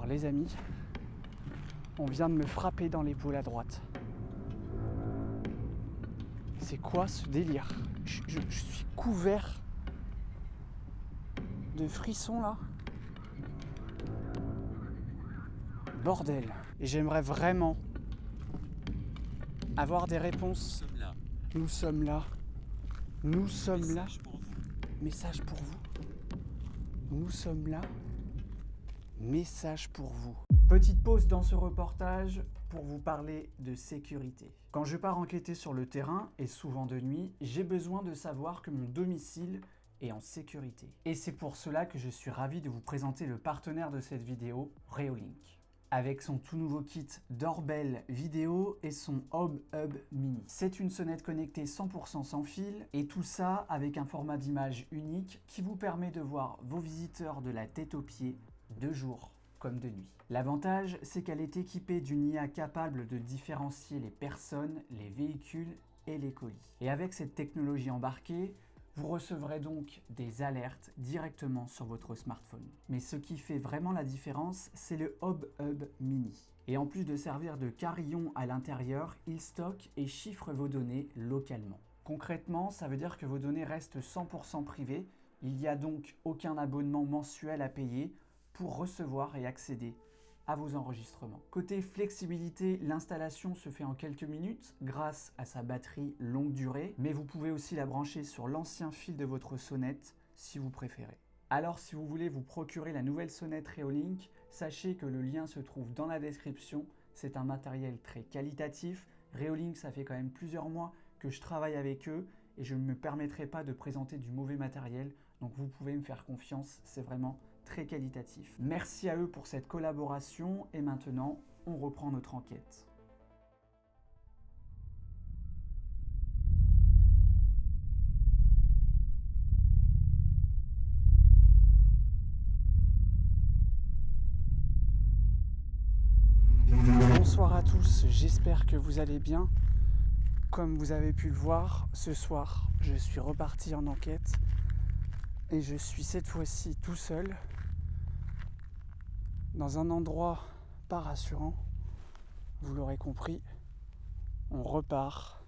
Alors les amis, on vient de me frapper dans l'épaule à droite. C'est quoi ce délire ? Je suis couvert de frissons là. Bordel. Et j'aimerais vraiment avoir des réponses. Nous sommes là. Nous sommes là. Nous sommes là. Message pour vous. Message pour vous. Nous sommes là. Message pour vous. Petite pause dans ce reportage pour vous parler de sécurité. Quand je pars enquêter sur le terrain, et souvent de nuit, j'ai besoin de savoir que mon domicile est en sécurité. Et c'est pour cela que je suis ravi de vous présenter le partenaire de cette vidéo, Reolink. Avec son tout nouveau kit doorbell vidéo et son Home Hub Mini. C'est une sonnette connectée 100% sans fil et tout ça avec un format d'image unique qui vous permet de voir vos visiteurs de la tête aux pieds de jour comme de nuit. L'avantage, c'est qu'elle est équipée d'une IA capable de différencier les personnes, les véhicules et les colis. Et avec cette technologie embarquée, vous recevrez donc des alertes directement sur votre smartphone. Mais ce qui fait vraiment la différence, c'est le Home Hub Mini. Et en plus de servir de carillon à l'intérieur, il stocke et chiffre vos données localement. Concrètement, ça veut dire que vos données restent 100% privées. Il n'y a donc aucun abonnement mensuel à payer pour recevoir et accéder à vos enregistrements. Côté flexibilité, l'installation se fait en quelques minutes grâce à sa batterie longue durée, mais vous pouvez aussi la brancher sur l'ancien fil de votre sonnette si vous préférez. Alors si vous voulez vous procurer la nouvelle sonnette Reolink, sachez que le lien se trouve dans la description. C'est un matériel très qualitatif. Reolink, ça fait quand même plusieurs mois que je travaille avec eux et je ne me permettrai pas de présenter du mauvais matériel, donc vous pouvez me faire confiance, c'est vraiment très qualitatif. Merci à eux pour cette collaboration et maintenant, on reprend notre enquête. Bonsoir à tous, j'espère que vous allez bien. Comme vous avez pu le voir, ce soir, je suis reparti en enquête et je suis cette fois-ci tout seul dans un endroit pas rassurant. Vous l'aurez compris, on repart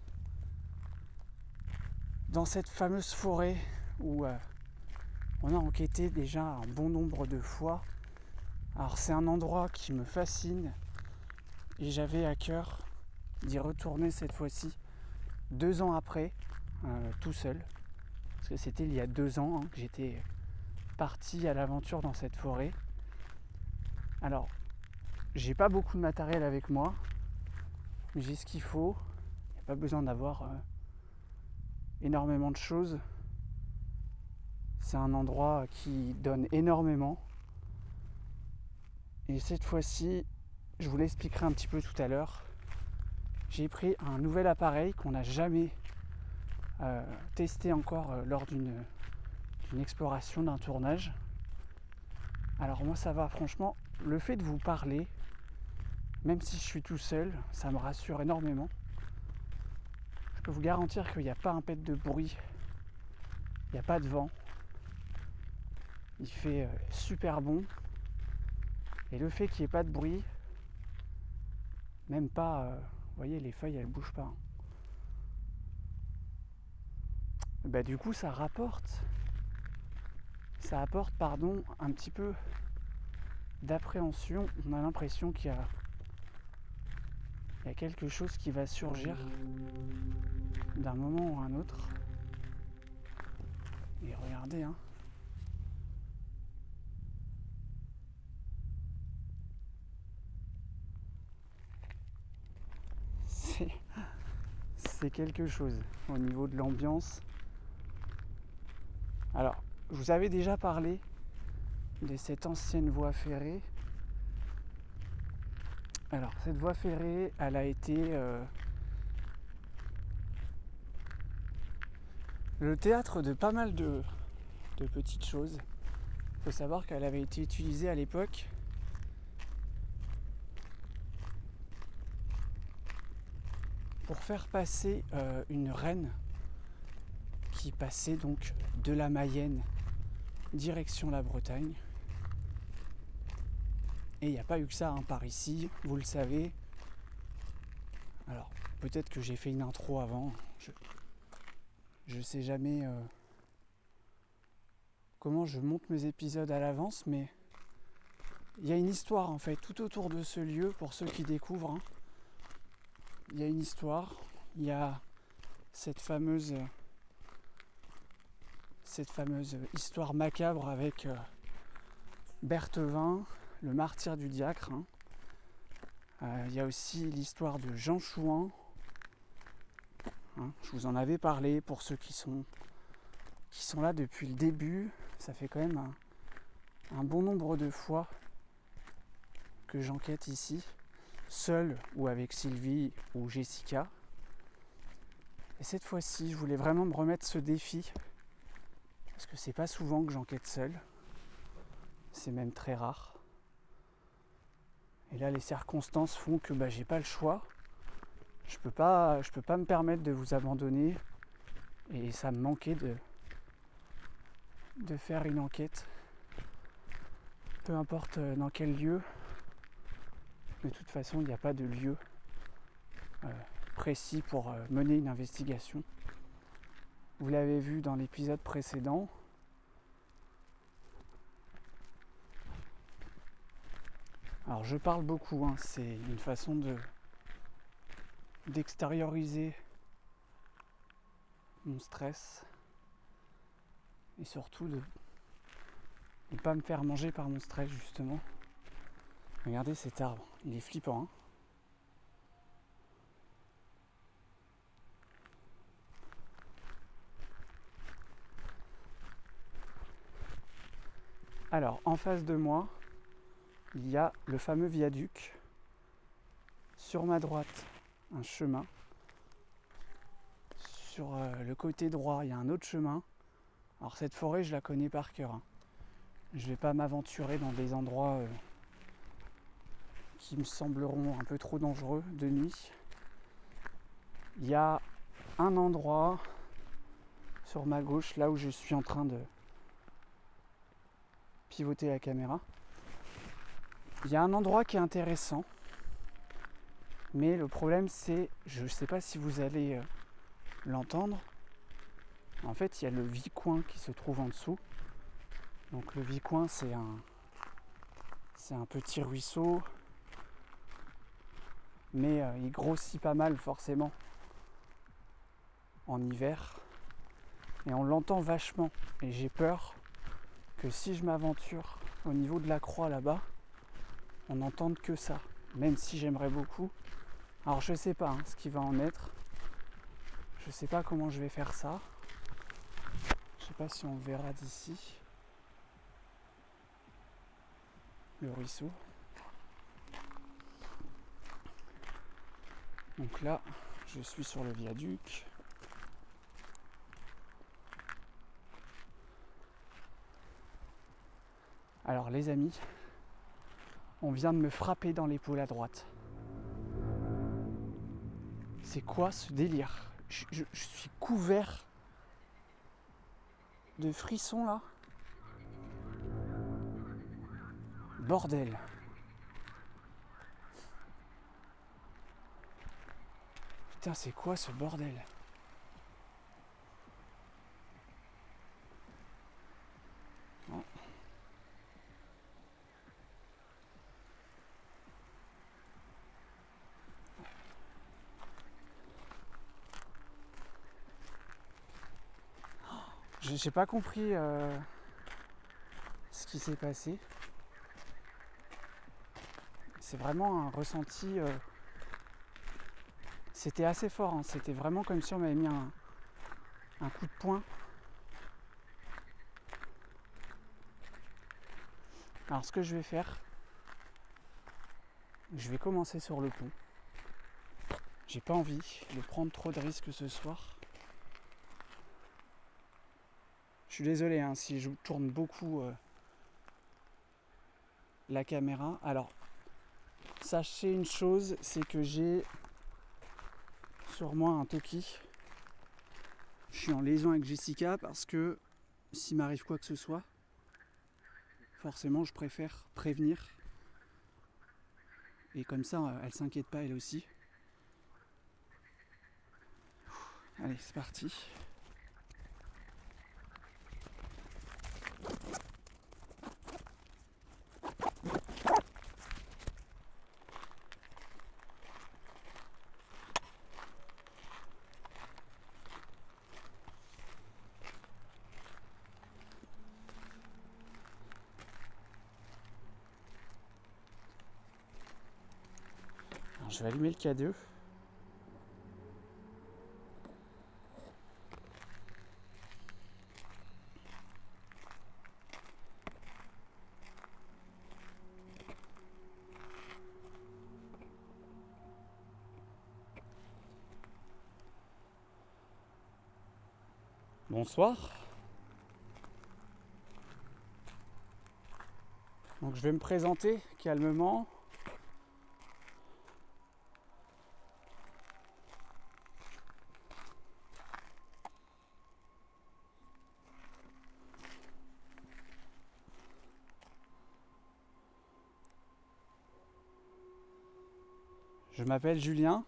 dans cette fameuse forêt où on a enquêté déjà un bon nombre de fois. Alors c'est un endroit qui me fascine et j'avais à cœur d'y retourner cette fois-ci 2 ans après, tout seul. Parce que c'était il y a 2 ans que j'étais parti à l'aventure dans cette forêt. Alors, j'ai pas beaucoup de matériel avec moi, mais j'ai ce qu'il faut. Il n'y a pas besoin d'avoir énormément de choses. C'est un endroit qui donne énormément. Et cette fois-ci, je vous l'expliquerai un petit peu tout à l'heure. J'ai pris un nouvel appareil qu'on n'a jamais testé encore lors d'une exploration, d'un tournage. Alors moi ça va, franchement, le fait de vous parler, même si je suis tout seul, ça me rassure énormément. Je peux vous garantir qu'il n'y a pas un pet de bruit, il n'y a pas de vent, il fait super bon. Et le fait qu'il n'y ait pas de bruit, même pas, vous voyez, les feuilles elles bougent pas. Bah du coup ça apporte un petit peu d'appréhension. On a l'impression qu'il y a quelque chose qui va surgir d'un moment ou un autre. Et regardez, hein. C'est quelque chose au niveau de l'ambiance. Alors, je vous avais déjà parlé de cette ancienne voie ferrée. Alors, cette voie ferrée, elle a été le théâtre de pas mal de petites choses. Il faut savoir qu'elle avait été utilisée à l'époque pour faire passer une reine qui passait donc de la Mayenne direction la Bretagne. Et il n'y a pas eu que ça par ici, vous le savez. Alors, peut-être que j'ai fait une intro avant. Je sais jamais comment je monte mes épisodes à l'avance, mais il y a une histoire en fait tout autour de ce lieu pour ceux qui découvrent. Il y a une histoire. Il y a cette fameuse histoire macabre avec Berthevin, le martyr du diacre. Il y a aussi l'histoire de Jean Chouan. Je vous en avais parlé pour ceux qui sont là depuis le début. Ça fait quand même un bon nombre de fois que j'enquête ici, seul ou avec Sylvie ou Jessica. Et cette fois-ci, je voulais vraiment me remettre ce défi, parce que c'est pas souvent que j'enquête seul. C'est même très rare. Et là, les circonstances font que j'ai pas le choix. Je peux pas me permettre de vous abandonner. Et ça me manquait de faire une enquête. Peu importe dans quel lieu. De toute façon, il n'y a pas de lieu précis pour mener une investigation. Vous l'avez vu dans l'épisode précédent. Alors je parle beaucoup, c'est une façon d'extérioriser mon stress et surtout de ne pas me faire manger par mon stress justement. Regardez cet arbre, il est flippant. Alors en face de moi, il y a le fameux viaduc. Sur ma droite, un chemin. Sur le côté droit, il y a un autre chemin. Alors cette forêt, je la connais par cœur. Je ne vais pas m'aventurer dans des endroits qui me sembleront un peu trop dangereux de nuit. Il y a un endroit sur ma gauche, là où je suis en train de pivoter la caméra. Il y a un endroit qui est intéressant, mais le problème c'est, je ne sais pas si vous allez l'entendre, en fait il y a le Vicoin qui se trouve en dessous. Donc le Vicoin c'est un petit ruisseau, mais il grossit pas mal forcément en hiver, et on l'entend vachement, et j'ai peur que si je m'aventure au niveau de la croix là-bas, on n'entende que ça, même si j'aimerais beaucoup. Alors je sais pas ce qui va en être, je sais pas comment je vais faire ça, je sais pas si on le verra d'ici, le ruisseau. Donc là, je suis sur le viaduc. Alors les amis, on vient de me frapper dans l'épaule à droite. C'est quoi ce délire ? Je suis couvert de frissons là. Bordel. Putain, c'est quoi ce bordel ? Oh. J'ai pas compris ce qui s'est passé. C'est vraiment un ressenti. C'était assez fort, c'était vraiment comme si on m'avait mis un coup de poing. Alors ce que je vais faire, je vais commencer sur le pont. J'ai pas envie de prendre trop de risques ce soir. Je suis désolé si je tourne beaucoup la caméra. Alors, sachez une chose, c'est que j'ai sur moi un Toki. Je suis en liaison avec Jessica parce que s'il m'arrive quoi que ce soit, forcément je préfère prévenir. Et comme ça, elle s'inquiète pas elle aussi. Allez, c'est parti. Alors, je vais allumer le K2. Bonsoir. Donc je vais me présenter calmement. Je m'appelle Julien.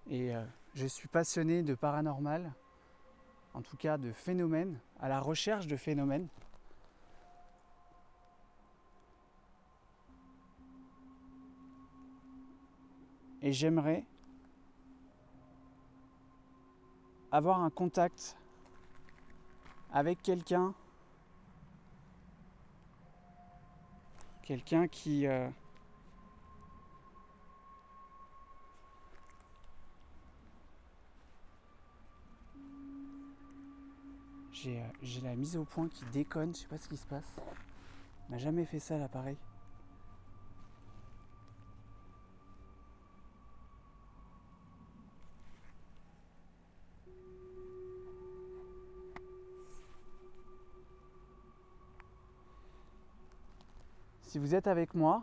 Et je suis passionné de paranormal, en tout cas de phénomènes, à la recherche de phénomènes. Et j'aimerais avoir un contact avec quelqu'un qui j'ai la mise au point qui déconne, je sais pas ce qui se passe. On n'a jamais fait ça l'appareil. Si vous êtes avec moi,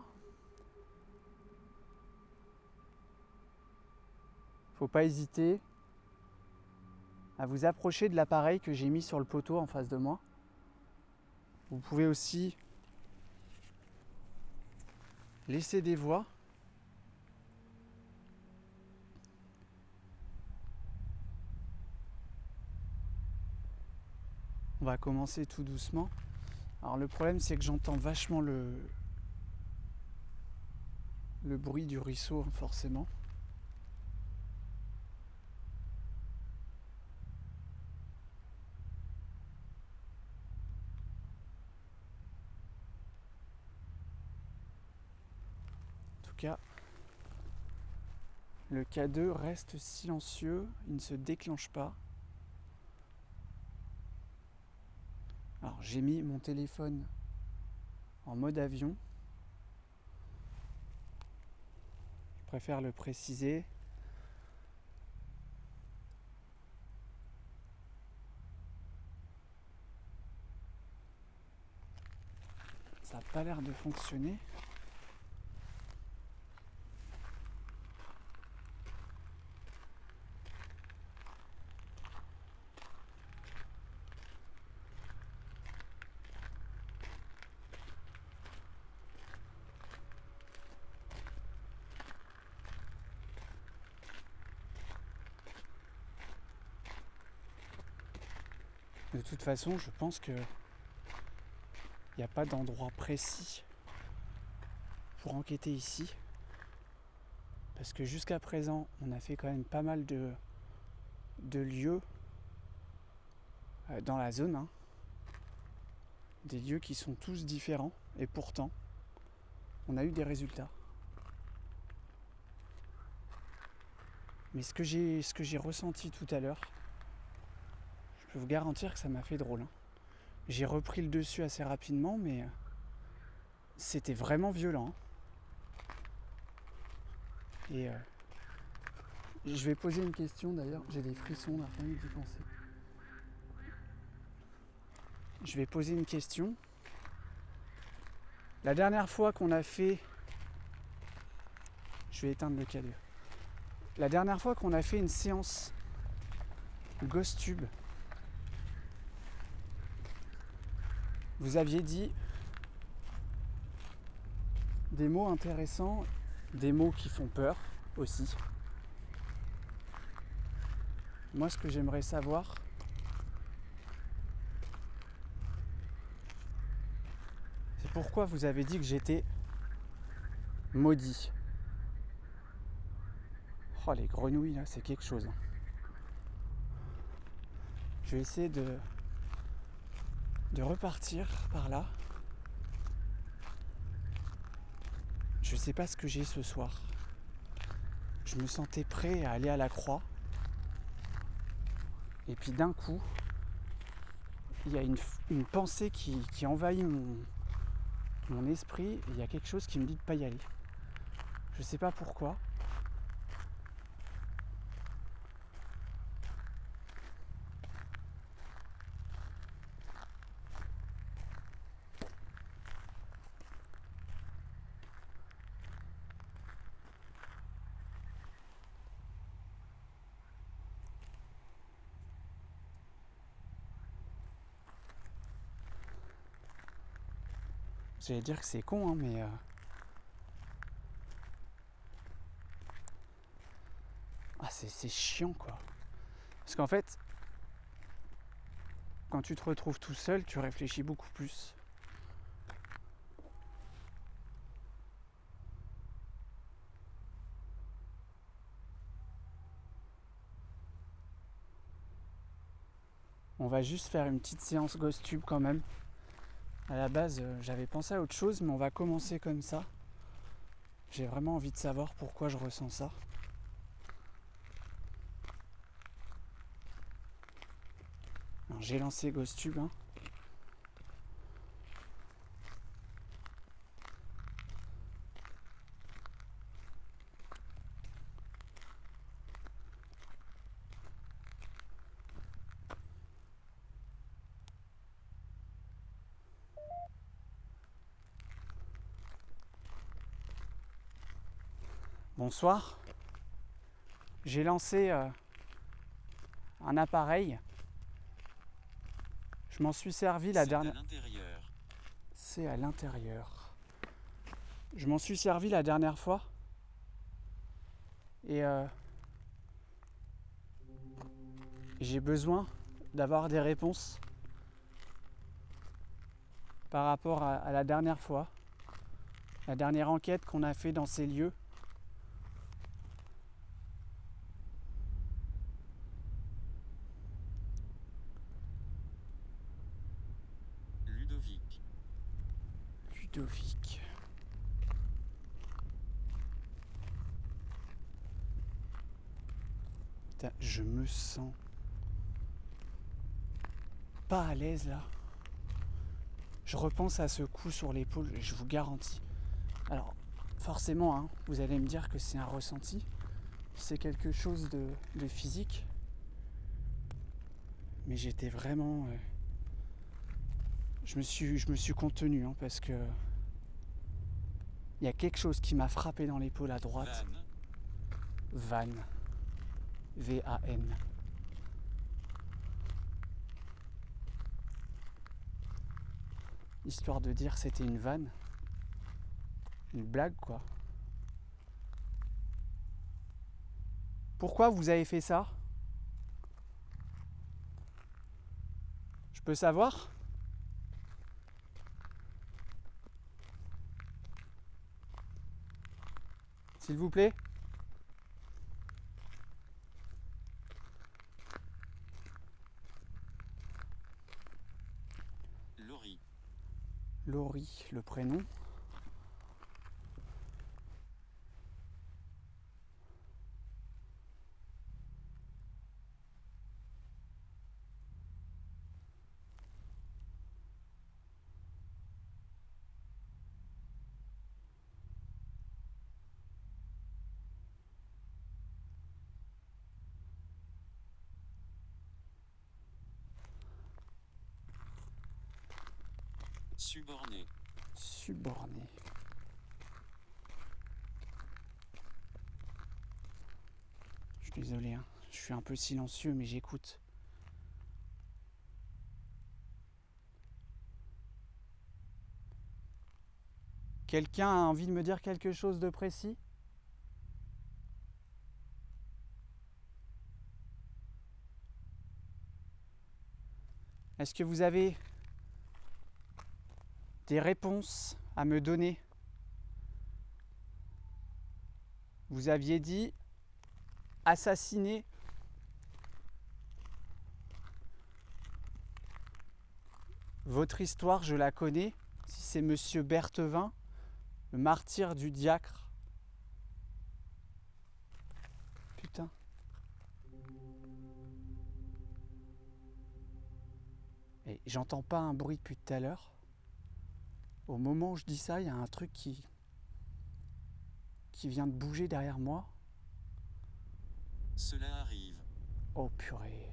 faut pas hésiter à vous approcher de l'appareil que j'ai mis sur le poteau en face de moi. Vous pouvez aussi laisser des voix. On va commencer tout doucement. Alors le problème c'est que j'entends vachement le bruit du ruisseau forcément. En tout cas, le K2 reste silencieux, il ne se déclenche pas. Alors j'ai mis mon téléphone en mode avion. Je préfère le préciser. Ça n'a pas l'air de fonctionner. De toute façon, je pense que il n'y a pas d'endroit précis pour enquêter ici. Parce que jusqu'à présent, on a fait quand même pas mal de lieux dans la zone. Hein. Des lieux qui sont tous différents. Et pourtant, on a eu des résultats. Mais ce que j'ai ressenti tout à l'heure, je peux vous garantir que ça m'a fait drôle. Hein. J'ai repris le dessus assez rapidement, mais c'était vraiment violent. Hein. Et je vais poser une question d'ailleurs, j'ai des frissons là, rien d'y penser. Je vais poser une question. La dernière fois qu'on a fait... Je vais éteindre le K2. La dernière fois qu'on a fait une séance GhostTube, vous aviez dit des mots intéressants, des mots qui font peur aussi. Moi, ce que j'aimerais savoir, c'est pourquoi vous avez dit que j'étais maudit. Oh, les grenouilles, là, c'est quelque chose. Je vais essayer de repartir par là. Je sais pas ce que j'ai ce soir. Je me sentais prêt à aller à la croix. Et puis d'un coup, il y a une pensée qui envahit mon esprit. Et il y a quelque chose qui me dit de ne pas y aller. Je sais pas pourquoi. J'allais dire que c'est con, hein, mais... Ah, c'est chiant, quoi. Parce qu'en fait, quand tu te retrouves tout seul, tu réfléchis beaucoup plus. On va juste faire une petite séance GhostTube quand même. À la base, j'avais pensé à autre chose, mais on va commencer comme ça. J'ai vraiment envie de savoir pourquoi je ressens ça. Alors, j'ai lancé GhostTube. Hein. Bonsoir. J'ai lancé un appareil. Je m'en suis servi la dernière... C'est à l'intérieur. Je m'en suis servi la dernière fois. Et j'ai besoin d'avoir des réponses par rapport à la dernière fois. La dernière enquête qu'on a fait dans ces lieux. Ludovic. Putain, je me sens pas à l'aise là. Je repense à ce coup sur l'épaule, je vous garantis. Alors, forcément, hein, vous allez me dire que c'est un ressenti. C'est quelque chose de physique. Mais j'étais vraiment... Je me suis contenu hein, parce que... Il y a quelque chose qui m'a frappé dans l'épaule à droite. Van. V-A-N. Histoire de dire c'était une vanne. Une blague quoi. Pourquoi vous avez fait ça? Je peux savoir? S'il vous plaît? Laurie. Laurie, le prénom. Suborné. Suborné. Je suis désolé, hein. Je suis un peu silencieux mais j'écoute. Quelqu'un a envie de me dire quelque chose de précis? Est-ce que vous avez des réponses à me donner? Vous aviez dit assassiner votre histoire, je la connais. Si c'est Monsieur Berthevin, le martyr du diacre. Putain. Et j'entends pas un bruit depuis tout à l'heure. Au moment où je dis ça, il y a un truc qui vient de bouger derrière moi. Cela arrive. Oh purée.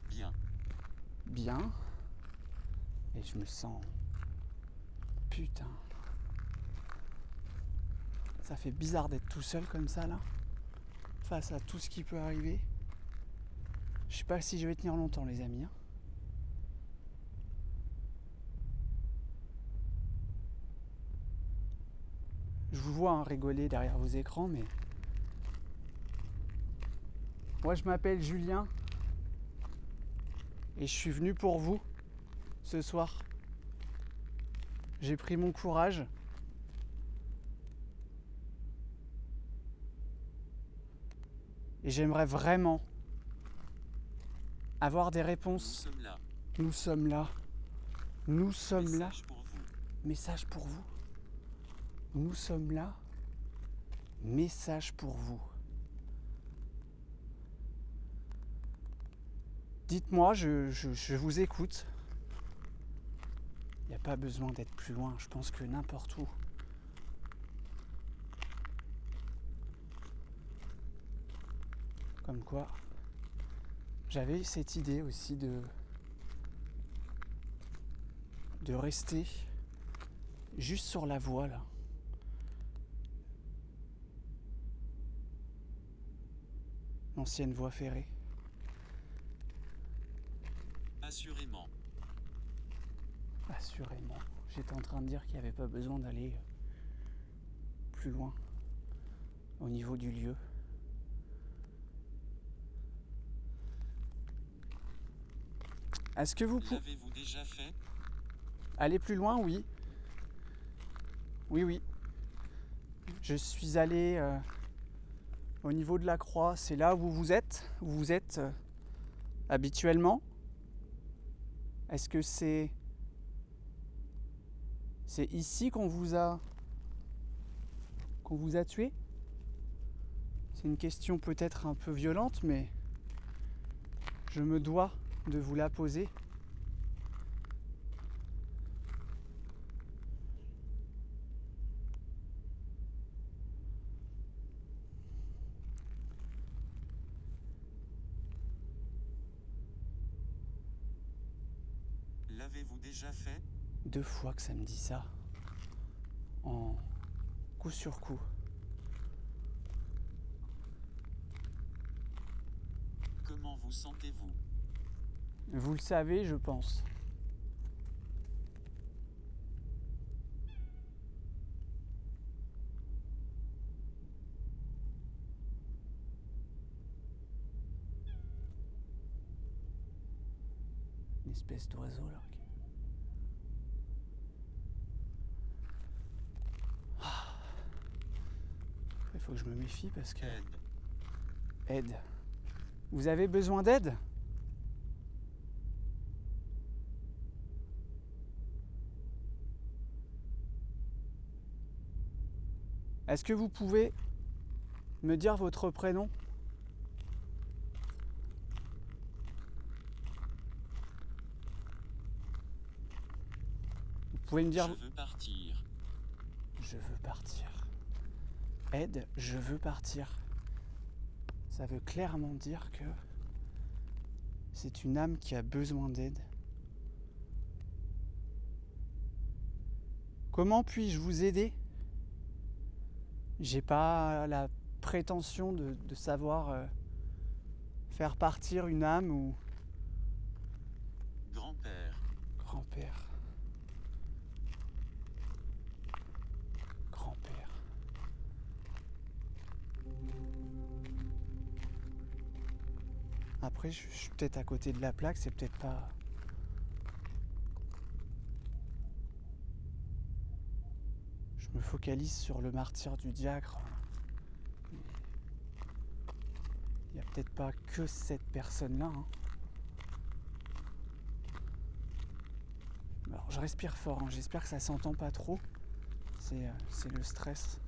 Bien. Bien. Et je me sens... Putain. Ça fait bizarre d'être tout seul comme ça là. Face à tout ce qui peut arriver. Je sais pas si je vais tenir longtemps les amis. Je vous vois rigoler derrière vos écrans, mais... Moi je m'appelle Julien. Et je suis venu pour vous, ce soir. J'ai pris mon courage. Et j'aimerais vraiment avoir des réponses. Nous sommes là. Nous sommes là. Nous sommes là. Message pour vous. Message pour vous. Nous sommes là. Message pour vous. Dites-moi, je vous écoute. Il n'y a pas besoin d'être plus loin, je pense que n'importe où. Comme quoi, j'avais cette idée aussi de rester juste sur la voie là. L'ancienne voie ferrée. Assurément. Assurément. J'étais en train de dire qu'il n'y avait pas besoin d'aller plus loin au niveau du lieu. Est-ce que vous pouvez... L'avez-vous déjà fait? Aller plus loin, oui. Oui. Je suis allé au niveau de la croix. C'est là où vous êtes habituellement. Est-ce que c'est ici qu'on vous a tué? C'est une question peut-être un peu violente, mais je me dois de vous la poser. L'avez-vous déjà fait? 2 fois que ça me dit ça. En coup sur coup. Comment vous sentez-vous? Vous le savez, je pense. Une espèce d'oiseau là. Il faut que je me méfie parce que... Aide. Vous avez besoin d'aide? Est-ce que vous pouvez me dire votre prénom? Vous pouvez me dire... Je veux partir. Je veux partir. Aide, je veux partir. Ça veut clairement dire que c'est une âme qui a besoin d'aide. Comment puis-je vous aider? J'ai pas la prétention de savoir faire partir une âme ou Grand-père. grand-père. Grand-père. Après, je suis peut-être à côté de la plaque, c'est peut-être pas... Je me focalise sur le martyre du diacre. Il n'y a peut-être pas que cette personne-là. Hein. Alors, je respire fort, hein. J'espère que ça s'entend pas trop. C'est le stress.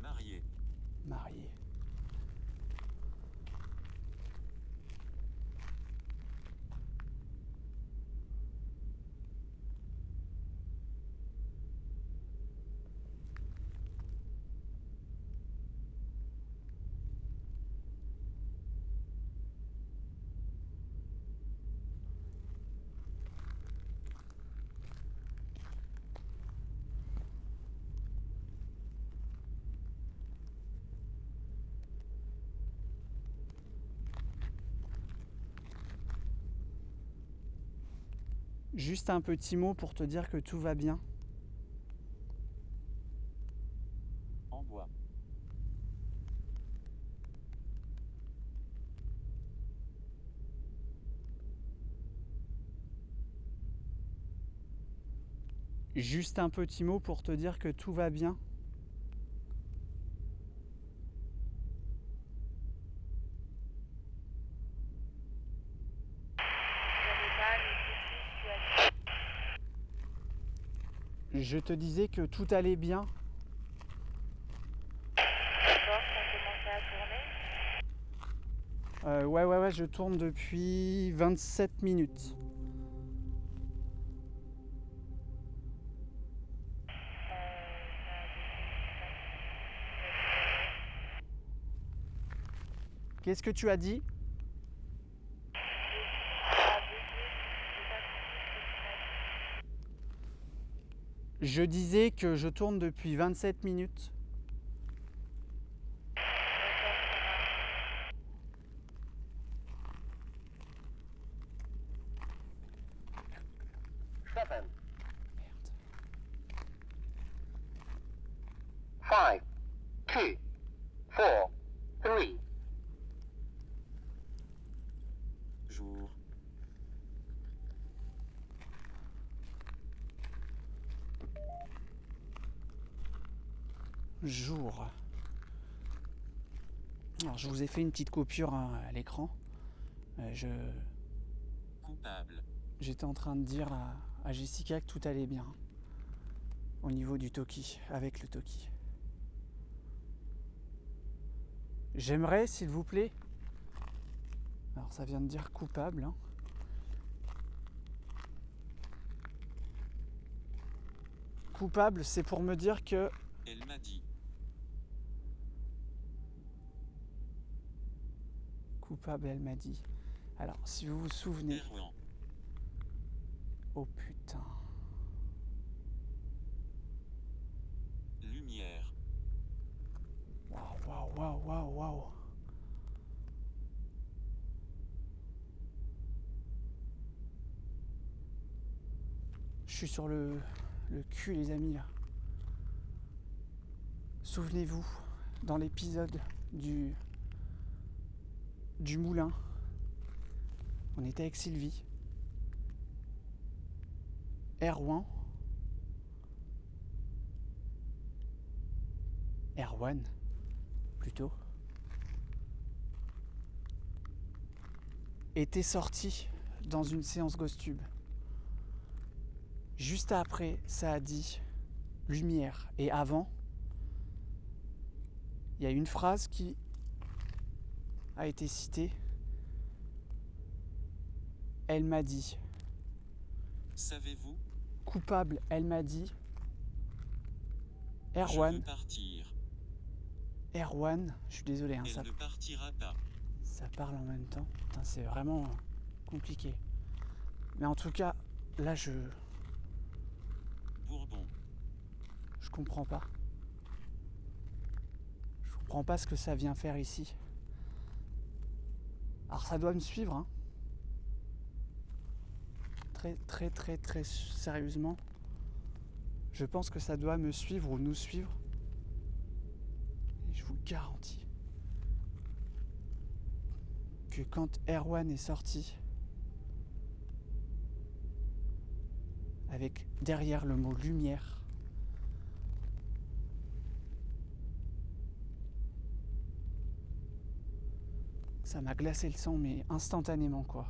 Marié. Marié. Juste un petit mot pour te dire que tout va bien. En bois. Juste un petit mot pour te dire que tout va bien. Je te disais que tout allait bien. D'accord, ça a commencé à tourner. Ouais, je tourne depuis 27 minutes. Qu'est-ce que tu as dit ? Je disais que je tourne depuis 27 minutes. Seven, Merde. 5, 2, 4, 3. Jour. Jour. Alors, je vous ai fait une petite coupure à l'écran. Coupable. J'étais en train de dire à Jessica que tout allait bien. Au niveau du Toki, avec le Toki. J'aimerais, s'il vous plaît... Alors, ça vient de dire coupable. Hein. Coupable, c'est pour me dire que... Elle m'a dit. Coupable, elle m'a dit. Alors, si vous vous souvenez... Erwan. Oh putain. Lumière. Waouh. Je suis sur le cul, les amis, là. Souvenez-vous, dans l'épisode du moulin, on était avec Sylvie, Erwan, plutôt, était sorti dans une séance GhostTube. Juste après, ça a dit lumière. Et avant, il y a une phrase qui a été citée. Elle m'a dit. Savez-vous? Coupable, elle m'a dit. Je Erwan. veux partir. Erwan, je suis désolé, hein, Elle ne partira pas. ça parle en même temps. Putain, c'est vraiment compliqué. Mais en tout cas, là, je Bourbon. comprends pas. Je comprends pas ce que ça vient faire ici. Alors ça doit me suivre, hein. Très sérieusement. Je pense que ça doit me suivre ou nous suivre. Et je vous garantis que quand Erwan est sorti, avec derrière le mot lumière, ça m'a glacé le sang, mais instantanément, quoi.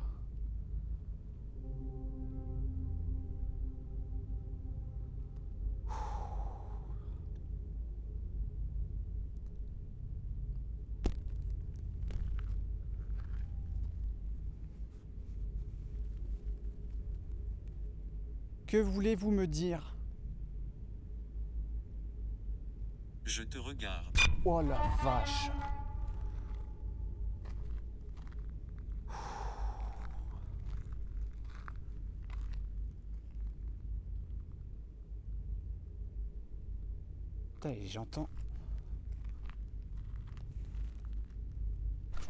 Que voulez-vous me dire? Je te regarde. Oh la vache! Putain, et j'entends.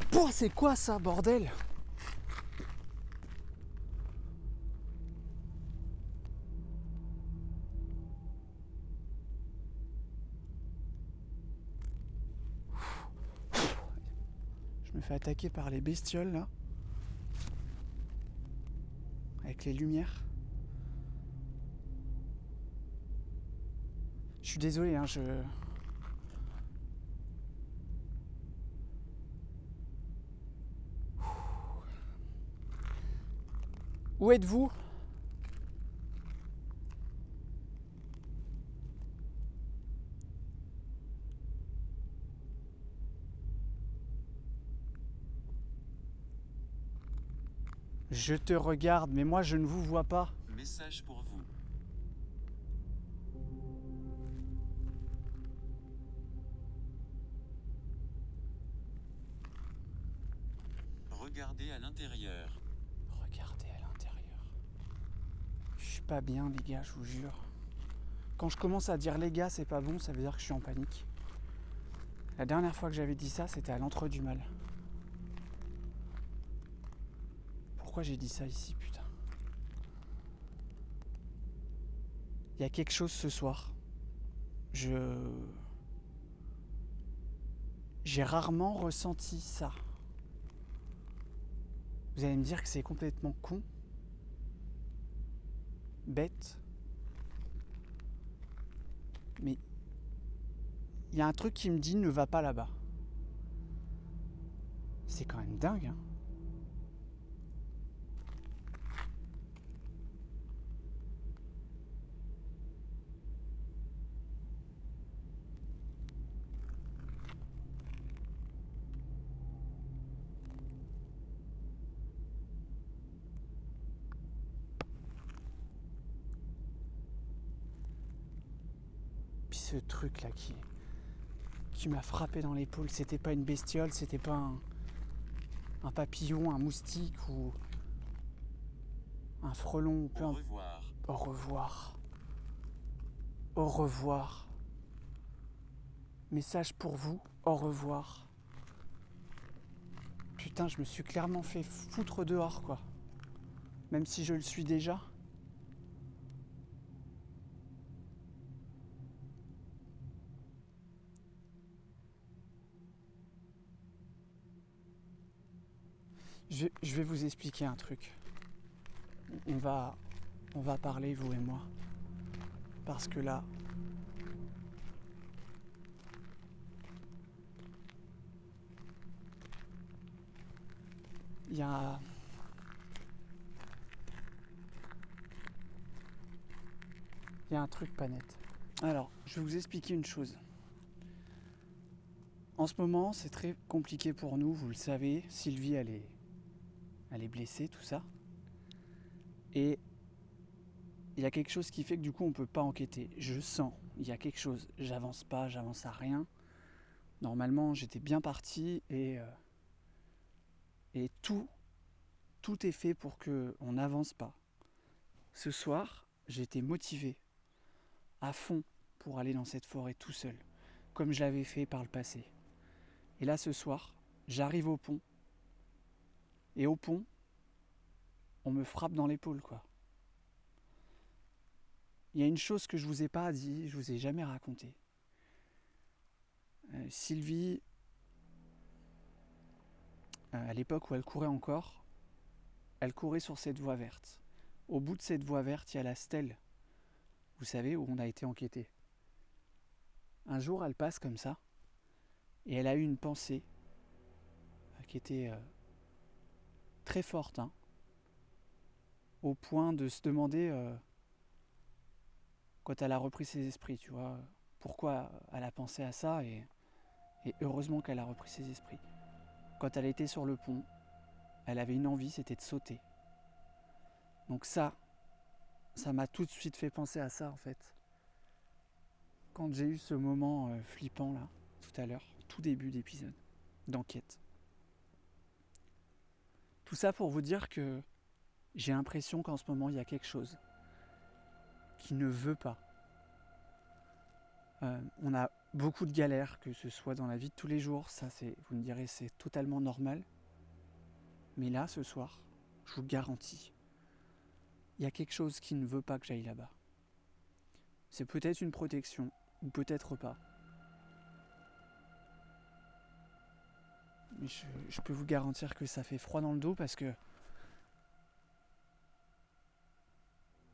Pouah, c'est quoi ça, bordel? Je me fais attaquer par les bestioles là. Avec les lumières. Je suis désolé, hein, Où êtes-vous? Je te regarde, mais moi je ne vous vois pas. Message pour vous. Regardez à l'intérieur. Regardez à l'intérieur. Je suis pas bien, les gars, je vous jure. Quand je commence à dire les gars, c'est pas bon, ça veut dire que je suis en panique. La dernière fois que j'avais dit ça, c'était à l'entre du mal. Pourquoi j'ai dit ça ici, putain? Il y a quelque chose ce soir. J'ai rarement ressenti ça. Vous allez me dire que c'est complètement con, bête, mais il y a un truc qui me dit ne va pas là-bas. C'est quand même dingue, hein. Puis ce truc là qui m'a frappé dans l'épaule, c'était pas une bestiole, c'était pas un papillon, un moustique ou un frelon, peu Au importe. revoir. Au revoir. Au revoir. Message pour vous, au revoir. Putain, je me suis clairement fait foutre dehors, quoi. Même si je le suis déjà. Je vais vous expliquer un truc. On va parler, vous et moi. Parce que là, il y a un truc pas net. Alors, je vais vous expliquer une chose. En ce moment, c'est très compliqué pour nous, vous le savez. Sylvie, elle est blessée, tout ça. Et il y a quelque chose qui fait que du coup, on ne peut pas enquêter. Je sens, il y a quelque chose. J'avance pas, j'avance à rien. Normalement, j'étais bien parti et tout est fait pour qu'on n'avance pas. Ce soir, j'étais motivé à fond pour aller dans cette forêt tout seul, comme je l'avais fait par le passé. Et là, ce soir, j'arrive au pont. Et au pont, on me frappe dans l'épaule, quoi. Il y a une chose que je vous ai pas dit, je vous ai jamais raconté. Sylvie, à l'époque où elle courait encore, elle courait sur cette voie verte. Au bout de cette voie verte, il y a la stèle, vous savez, où on a été enquêté. Un jour, elle passe comme ça, et elle a eu une pensée qui était très forte, hein, au point de se demander, quand elle a repris ses esprits, tu vois, pourquoi elle a pensé à ça, et heureusement qu'elle a repris ses esprits. Quand elle était sur le pont, elle avait une envie, c'était de sauter. Donc ça m'a tout de suite fait penser à ça, en fait. Quand j'ai eu ce moment flippant là, tout à l'heure, tout début d'épisode, d'enquête. Tout ça pour vous dire que j'ai l'impression qu'en ce moment, il y a quelque chose qui ne veut pas. On a beaucoup de galères, que ce soit dans la vie de tous les jours, ça c'est, vous me direz, c'est totalement normal. Mais là, ce soir, je vous garantis, il y a quelque chose qui ne veut pas que j'aille là-bas. C'est peut-être une protection, ou peut-être pas. Mais je peux vous garantir que ça fait froid dans le dos parce que...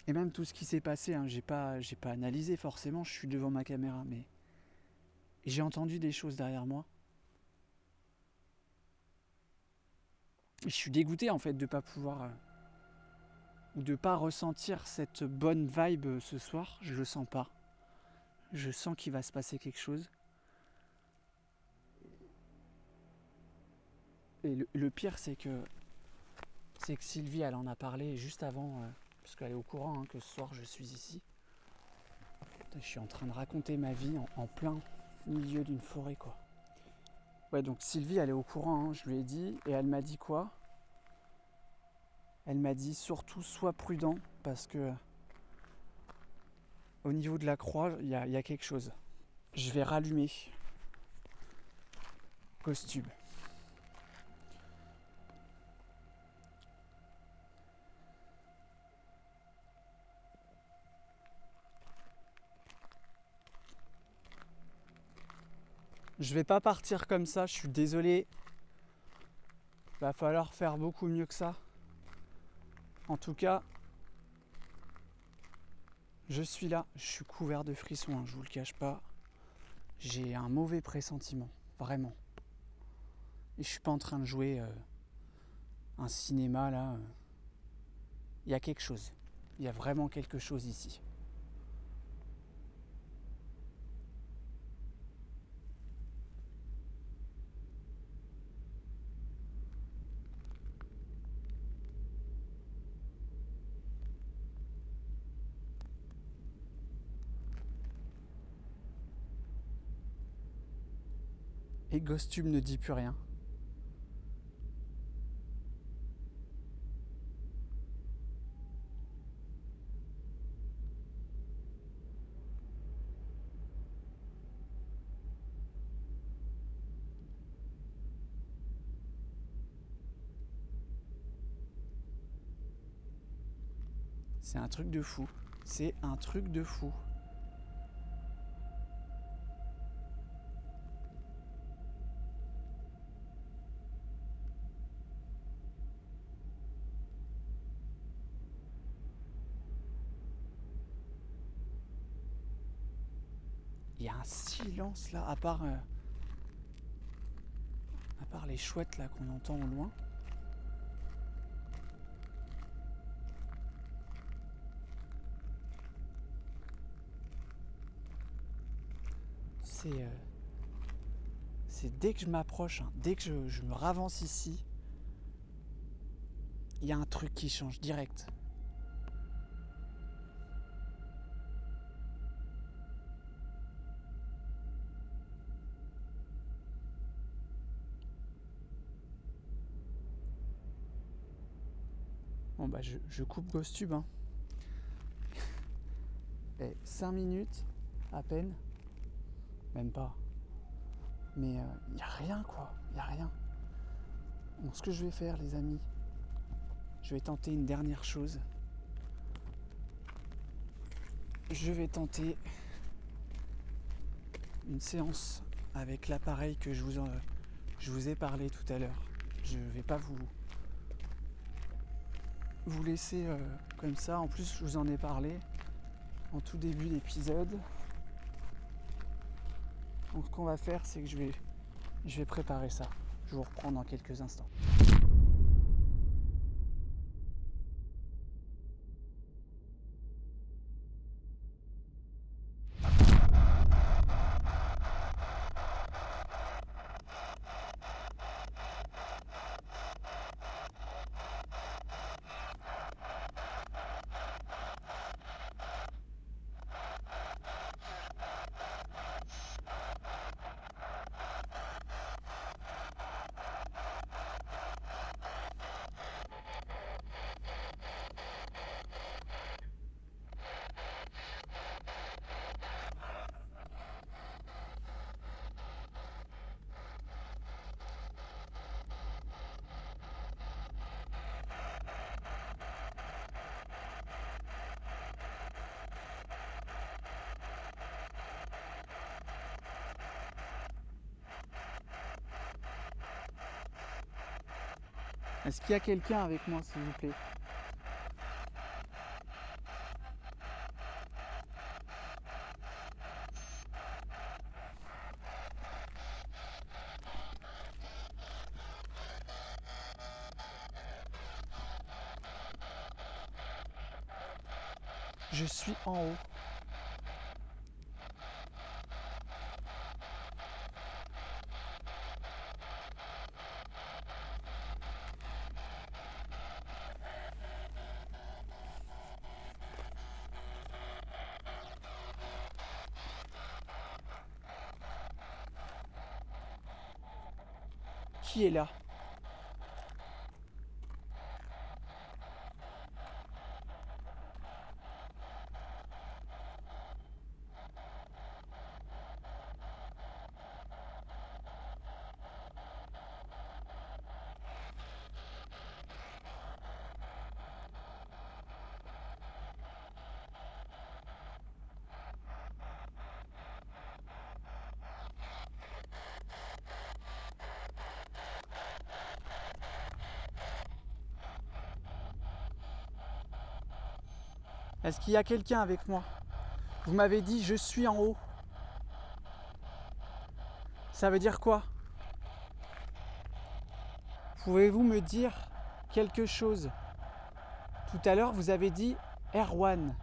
Et même tout ce qui s'est passé, hein, j'ai pas analysé forcément, je suis devant ma caméra, mais j'ai entendu des choses derrière moi. Et je suis dégoûté en fait de pas pouvoir ou de pas ressentir cette bonne vibe ce soir. Je le sens pas. Je sens qu'il va se passer quelque chose. Et le pire c'est que Sylvie elle en a parlé juste avant, parce qu'elle est au courant que ce soir je suis ici. Je suis en train de raconter ma vie en plein milieu d'une forêt, quoi. Ouais, donc Sylvie elle est au courant, hein, je lui ai dit, et elle m'a dit quoi ? Elle m'a dit surtout sois prudent parce que au niveau de la croix, il y a quelque chose. Je vais rallumer Ghost-Tube. Je vais pas partir comme ça, je suis désolé. Va falloir faire beaucoup mieux que ça. En tout cas, je suis là, je suis couvert de frissons, hein, je vous le cache pas. J'ai un mauvais pressentiment, vraiment. Et je suis pas en train de jouer un cinéma là. Il y a quelque chose. Il y a vraiment quelque chose ici. Et Ghost-Tube ne dit plus rien. C'est un truc de fou. C'est un truc de fou. Il y a un silence là, à part les chouettes là qu'on entend au loin. C'est dès que je m'approche, hein, dès que je me ravance ici, il y a un truc qui change direct. Bon bah je coupe GhostTube. Hein. Et 5 minutes à peine. Même pas. Mais il n'y a rien quoi. Il n'y a rien. Donc ce que je vais faire les amis, je vais tenter une dernière chose. Je vais tenter une séance avec l'appareil que je vous ai parlé tout à l'heure. Je vais pas vous laisser comme ça. En plus, je vous en ai parlé en tout début d'épisode. Donc, ce qu'on va faire, c'est que je vais préparer ça. Je vous reprends dans quelques instants. Est-ce qu'il y a quelqu'un avec moi, s'il vous plaît ? Je suis en haut. Qui est là ? Est-ce qu'il y a quelqu'un avec moi ? Vous m'avez dit je suis en haut. Ça veut dire quoi ? Pouvez-vous me dire quelque chose ? Tout à l'heure, vous avez dit Erwan.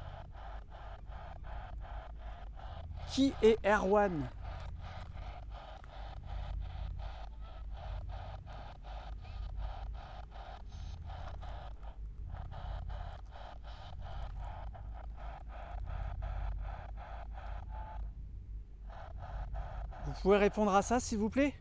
Qui est Erwan ? Vous pouvez répondre à ça, s'il vous plaît ?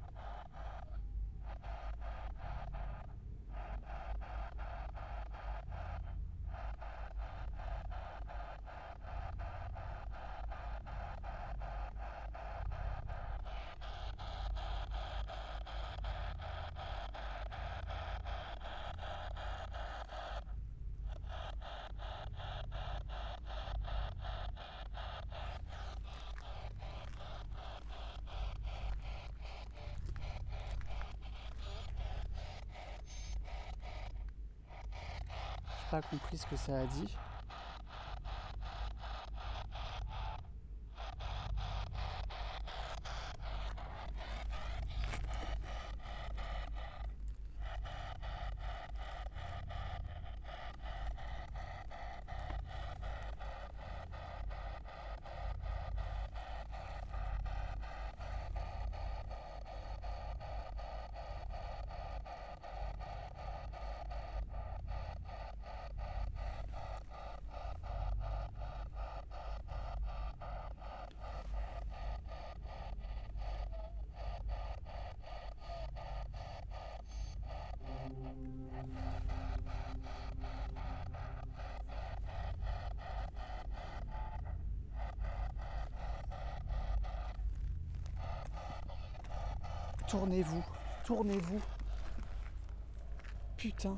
J'ai pas compris ce que ça a dit. Tournez-vous. Tournez-vous. Putain.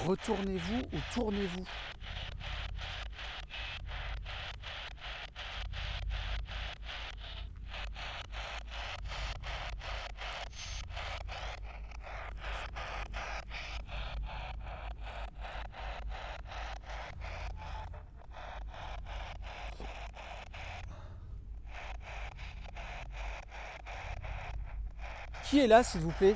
Retournez-vous ou tournez-vous. Qui est là, s'il vous plaît?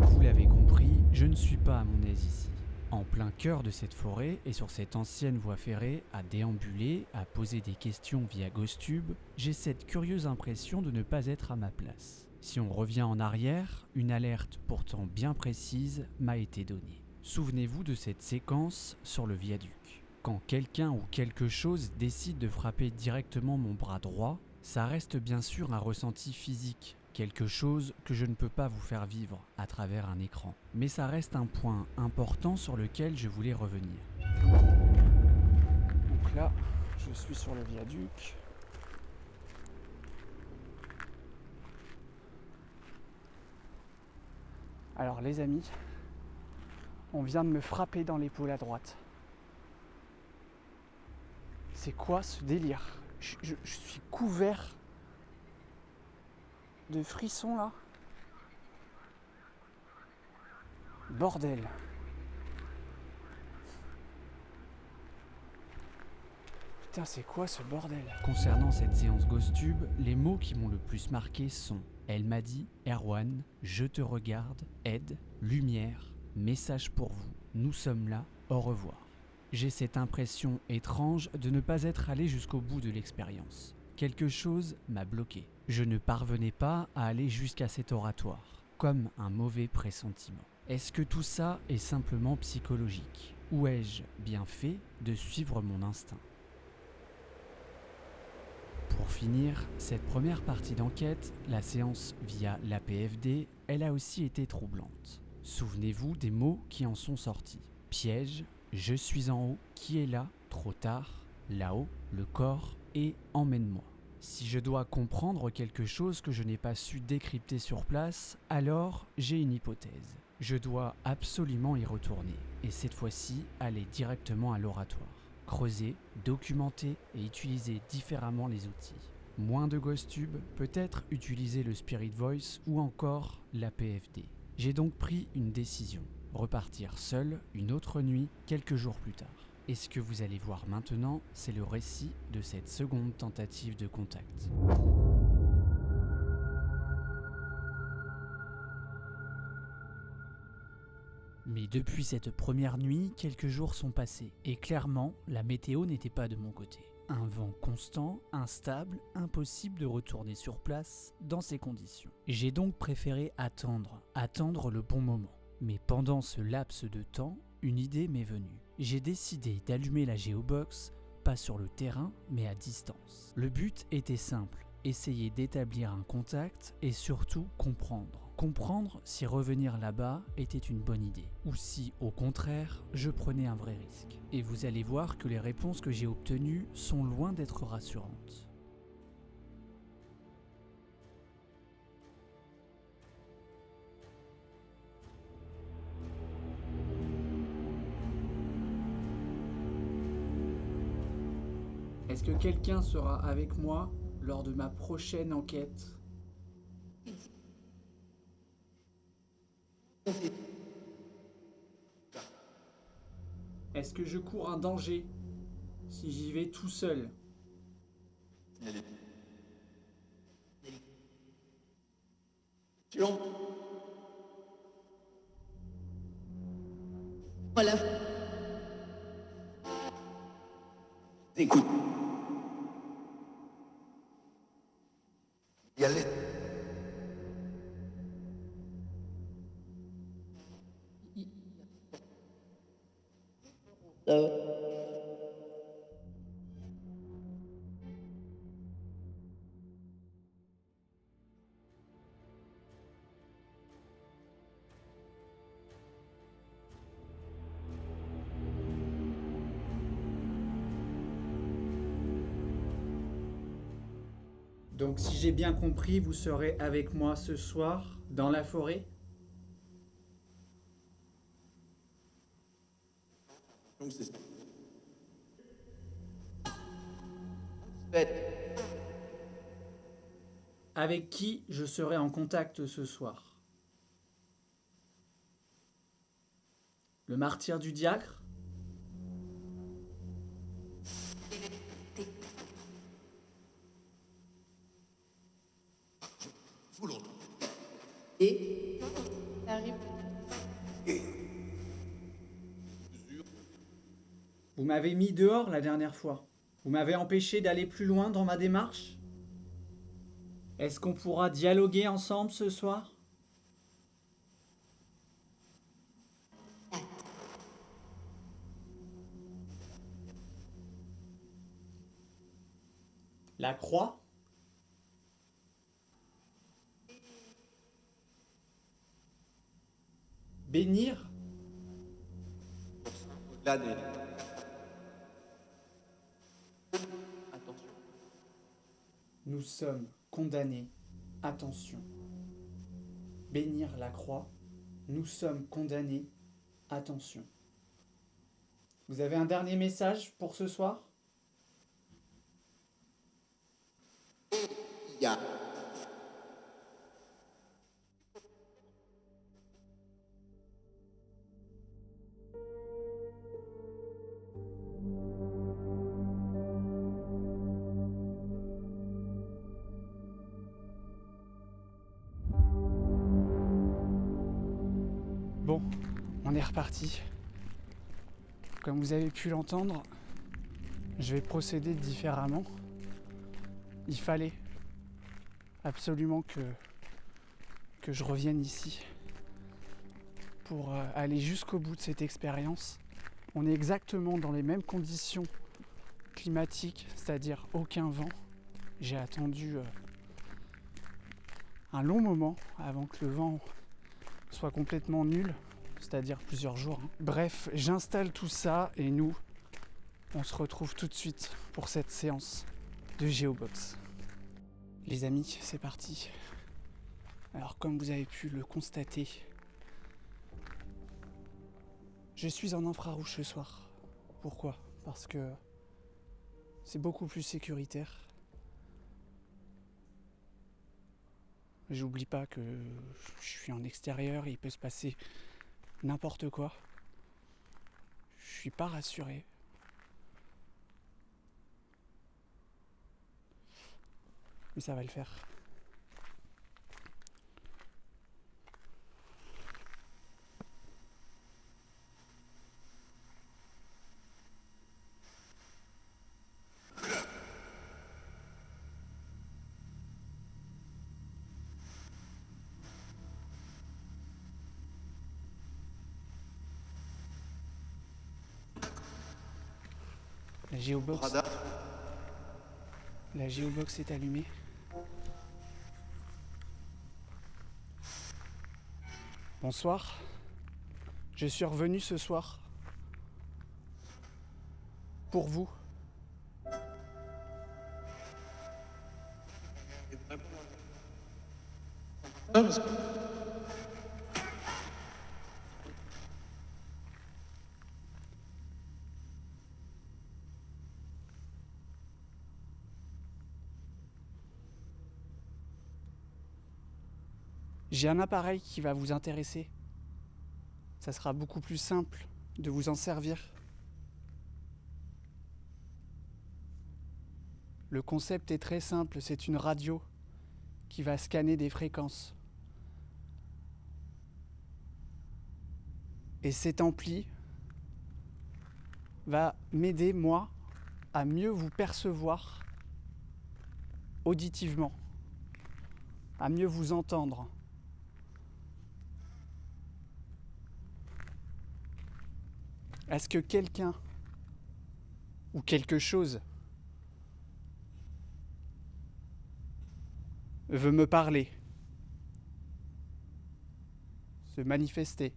Vous l'avez compris, je ne suis pas à mon aise ici. En plein cœur de cette forêt et sur cette ancienne voie ferrée, à déambuler, à poser des questions via GhostTube, j'ai cette curieuse impression de ne pas être à ma place. Si on revient en arrière, une alerte pourtant bien précise m'a été donnée. Souvenez-vous de cette séquence sur le viaduc. Quand quelqu'un ou quelque chose décide de frapper directement mon bras droit, ça reste bien sûr un ressenti physique, quelque chose que je ne peux pas vous faire vivre à travers un écran. Mais ça reste un point important sur lequel je voulais revenir. Donc là, je suis sur le viaduc. Alors les amis, on vient de me frapper dans l'épaule à droite. C'est quoi ce délire? Je suis couvert de frissons là. Bordel. Putain, c'est quoi ce bordel? Concernant cette séance GhostTube, les mots qui m'ont le plus marqué sont: elle m'a dit, Erwan, je te regarde, aide, lumière, message pour vous, nous sommes là, au revoir. J'ai cette impression étrange de ne pas être allé jusqu'au bout de l'expérience. Quelque chose m'a bloqué. Je ne parvenais pas à aller jusqu'à cet oratoire, comme un mauvais pressentiment. Est-ce que tout ça est simplement psychologique? Ou ai-je bien fait de suivre mon instinct? Pour finir, cette première partie d'enquête, la séance via l'APFD, elle a aussi été troublante. Souvenez-vous des mots qui en sont sortis. Piège, je suis en haut, qui est là, trop tard, là-haut, le corps et emmène-moi. Si je dois comprendre quelque chose que je n'ai pas su décrypter sur place, alors j'ai une hypothèse. Je dois absolument y retourner, et cette fois-ci aller directement à l'oratoire. Creuser, documenter et utiliser différemment les outils. Moins de GhostTube, peut-être utiliser le Spirit Voice ou encore l'APFD. J'ai donc pris une décision, repartir seul une autre nuit quelques jours plus tard. Et ce que vous allez voir maintenant, c'est le récit de cette seconde tentative de contact. Mais depuis cette première nuit, quelques jours sont passés. Et clairement, la météo n'était pas de mon côté. Un vent constant, instable, impossible de retourner sur place dans ces conditions. J'ai donc préféré attendre le bon moment. Mais pendant ce laps de temps, une idée m'est venue. J'ai décidé d'allumer la Geobox, pas sur le terrain, mais à distance. Le but était simple, essayer d'établir un contact et surtout comprendre. Comprendre si revenir là-bas était une bonne idée, ou si, au contraire, je prenais un vrai risque. Et vous allez voir que les réponses que j'ai obtenues sont loin d'être rassurantes. Est-ce que quelqu'un sera avec moi lors de ma prochaine enquête. Est-ce que je cours un danger si j'y vais tout seul? Voilà. Écoute. Y aller. Donc si j'ai bien compris, vous serez avec moi ce soir dans la forêt? Avec qui je serai en contact ce soir? Le martyr du diacre? Et arrive. Vous m'avez mis dehors la dernière fois. Vous m'avez empêché d'aller plus loin dans ma démarche. Est-ce qu'on pourra dialoguer ensemble ce soir? La croix? Bénir? Attention. Nous sommes condamnés. Attention. Bénir la croix. Nous sommes condamnés. Attention. Vous avez un dernier message pour ce soir? Ya. Bon, on est reparti. Comme vous avez pu l'entendre, je vais procéder différemment. Il fallait absolument que je revienne ici pour aller jusqu'au bout de cette expérience. On est exactement dans les mêmes conditions climatiques, c'est-à-dire aucun vent. J'ai attendu un long moment avant que le vent soit complètement nul, c'est-à-dire plusieurs jours. Bref, j'installe tout ça et nous, on se retrouve tout de suite pour cette séance de Geobox. Les amis, c'est parti. Alors comme vous avez pu le constater, je suis en infrarouge ce soir. Pourquoi? Parce que c'est beaucoup plus sécuritaire. J'oublie pas que je suis en extérieur et il peut se passer n'importe quoi. Je suis pas rassuré. Mais ça va le faire. La géobox est allumée. Bonsoir. Je suis revenu ce soir. Pour vous. J'ai un appareil qui va vous intéresser. Ça sera beaucoup plus simple de vous en servir. Le concept est très simple, c'est une radio qui va scanner des fréquences. Et cet ampli va m'aider, moi, à mieux vous percevoir auditivement, à mieux vous entendre. Est-ce que quelqu'un ou quelque chose veut me parler, se manifester?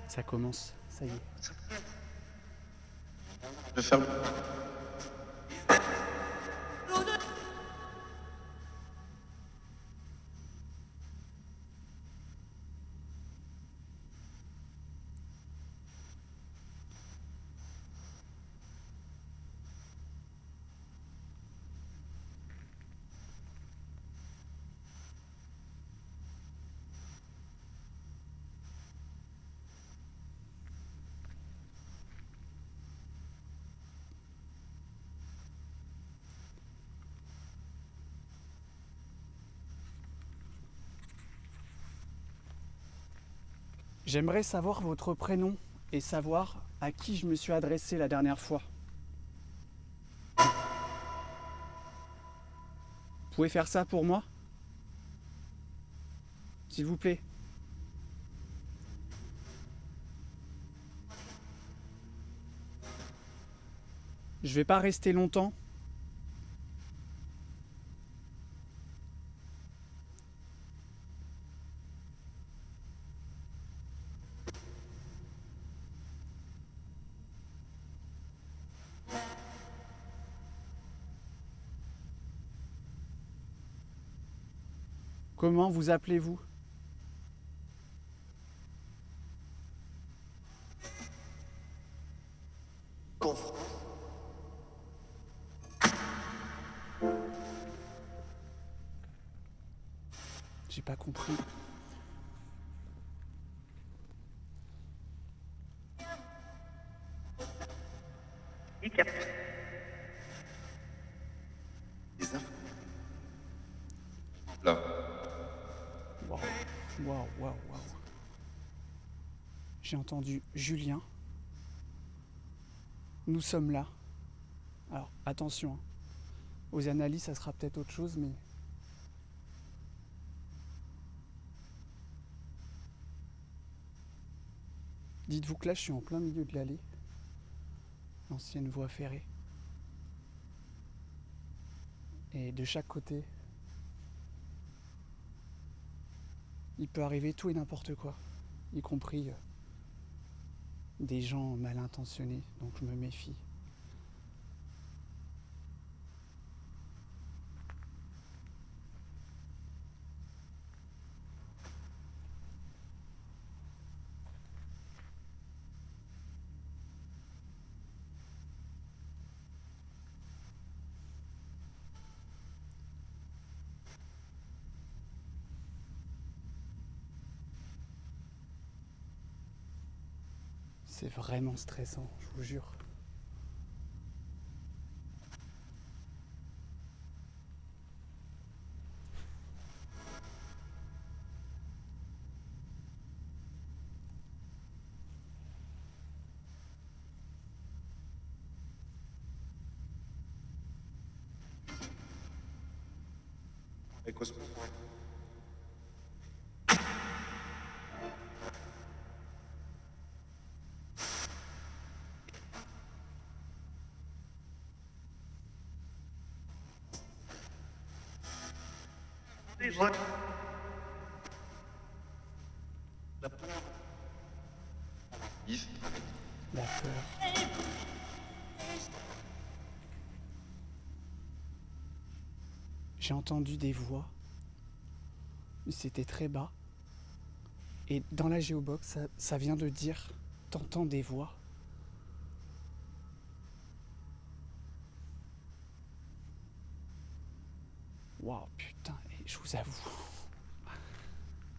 Ça commence, ça y est. Je ferme. J'aimerais savoir votre prénom et savoir à qui je me suis adressé la dernière fois. Vous pouvez faire ça pour moi? S'il vous plaît. Je vais pas rester longtemps. Comment vous appelez-vous? J'ai pas compris. Des infos. Là. Waouh, waouh, waouh, waouh. J'ai entendu Julien. Nous sommes là. Alors, attention. Aux analyses, ça sera peut-être autre chose, mais... Dites-vous que là, je suis en plein milieu de l'allée. L'ancienne voie ferrée. Et de chaque côté, il peut arriver tout et n'importe quoi, y compris des gens mal intentionnés, donc je me méfie. C'est vraiment stressant, je vous jure. Et Cosmo. La 10. La peur. J'ai entendu des voix, mais c'était très bas. Et dans la géobox, ça vient de dire, t'entends des voix. Waouh, putain, et je vous avoue,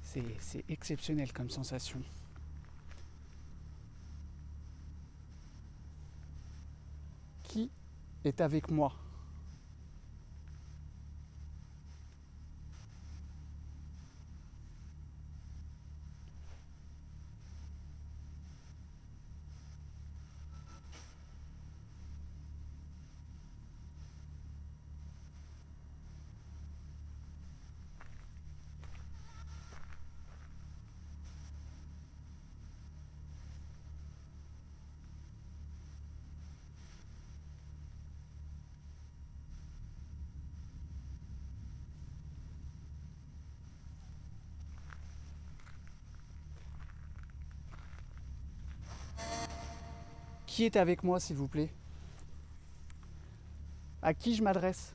c'est exceptionnel comme sensation. Qui est avec moi ? Qui est avec moi, s'il vous plaît ? À qui je m'adresse ?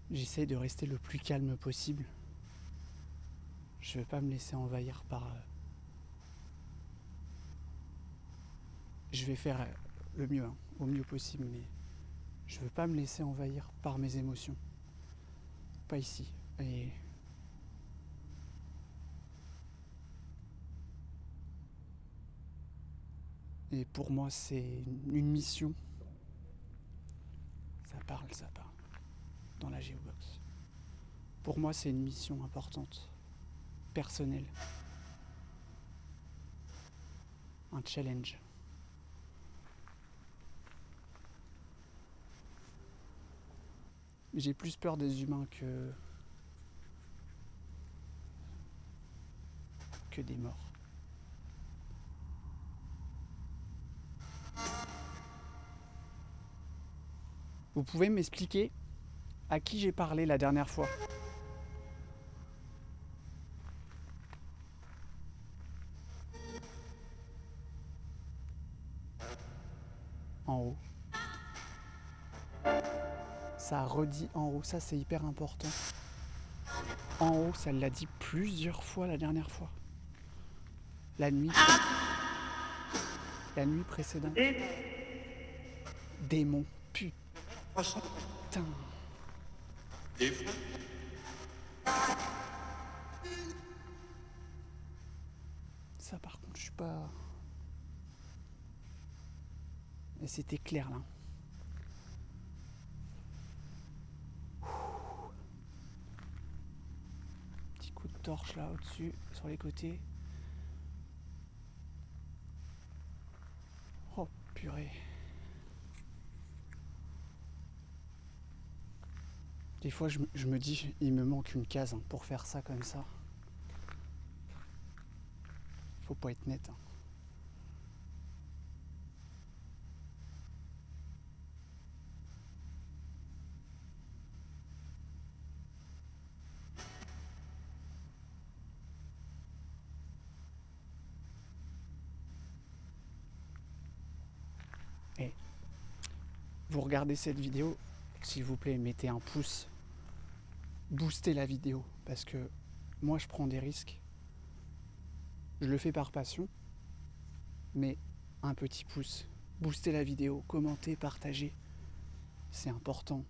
J'essaie de rester le plus calme possible. Je ne veux pas me laisser envahir par... Je vais faire le mieux, au mieux possible, mais je veux pas me laisser envahir par mes émotions. Pas ici. Et pour moi, c'est une mission. Ça parle. Dans la géobox. Pour moi, c'est une mission importante, personnelle. Un challenge. J'ai plus peur des humains que des morts. Vous pouvez m'expliquer à qui j'ai parlé la dernière fois ? En haut. Ça a redit en haut, ça c'est hyper important. En haut, ça l'a dit plusieurs fois la dernière fois. La nuit précédente. Démon. Putain. Ça par contre, je suis pas... Et c'était clair là. Petit coup de torche là au-dessus, sur les côtés. Oh purée. Des fois je me dis, il me manque une case pour faire ça comme ça. Faut pas être net. Et vous regardez cette vidéo, s'il vous plaît, mettez un pouce. Boostez la vidéo, parce que moi je prends des risques. Je le fais par passion, mais un petit pouce. Boostez la vidéo, commentez, partagez. C'est important.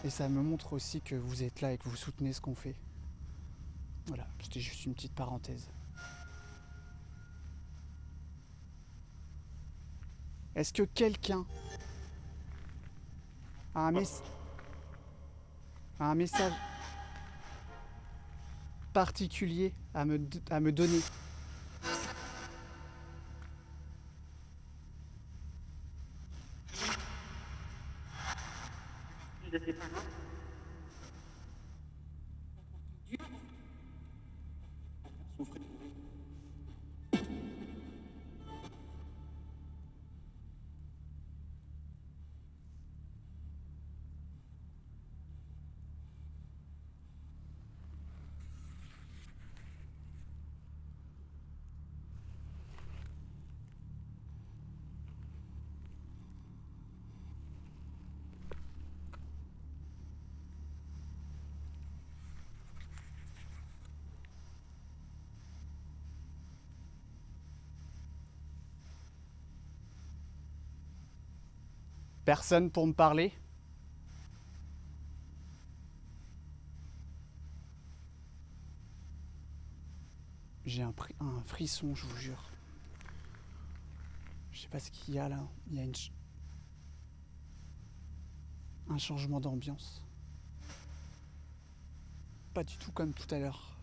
Et ça me montre aussi que vous êtes là et que vous soutenez ce qu'on fait. Voilà, c'était juste une petite parenthèse. Est-ce que quelqu'un a un message particulier à me donner? Personne pour me parler? J'ai un frisson, je vous jure. Je sais pas ce qu'il y a là. Il y a un changement d'ambiance. Pas du tout comme tout à l'heure.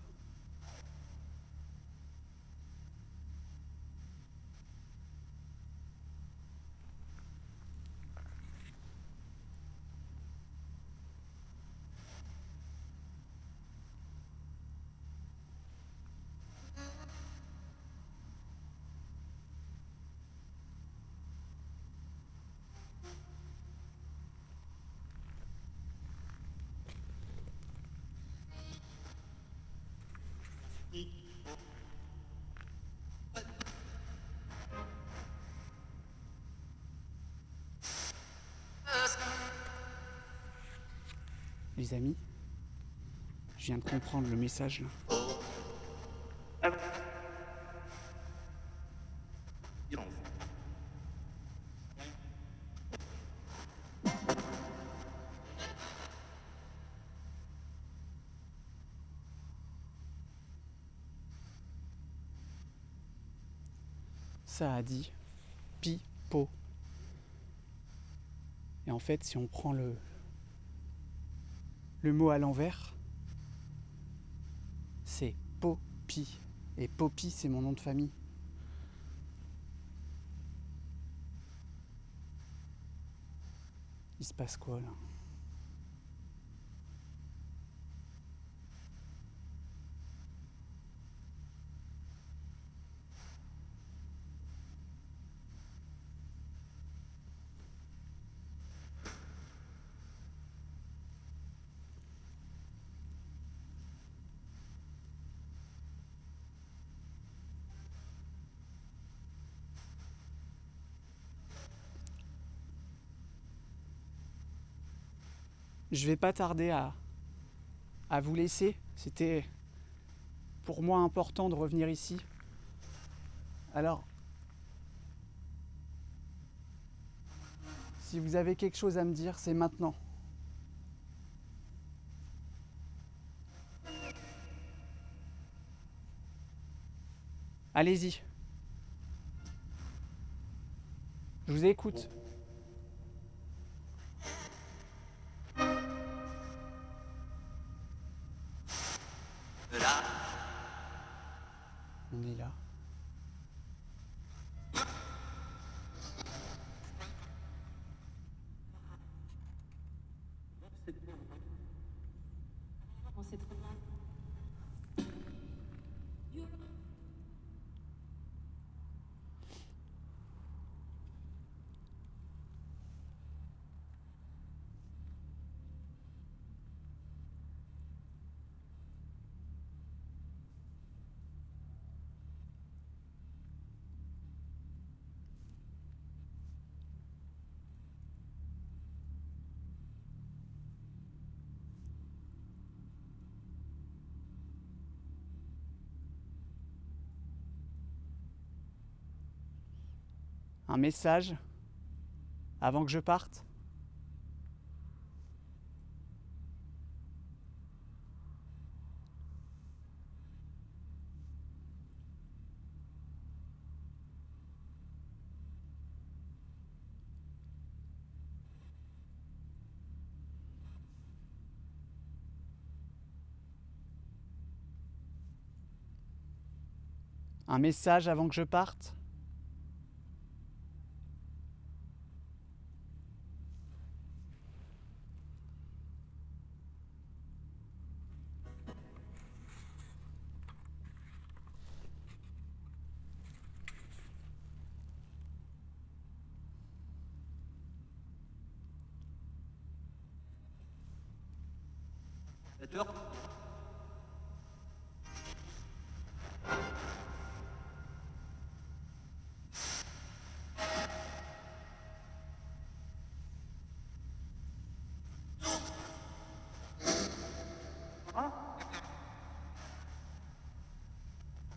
Les amis, je viens de comprendre le message là. Ça a dit pipo. Et en fait, si on prend le mot à l'envers, c'est Poppy. Et Poppy, c'est mon nom de famille. Il se passe quoi là? Je vais pas tarder à vous laisser. C'était pour moi important de revenir ici. Alors, si vous avez quelque chose à me dire, c'est maintenant. Allez-y. Je vous écoute. On est là. On sait très bien. Un message avant que je parte? Un message avant que je parte ?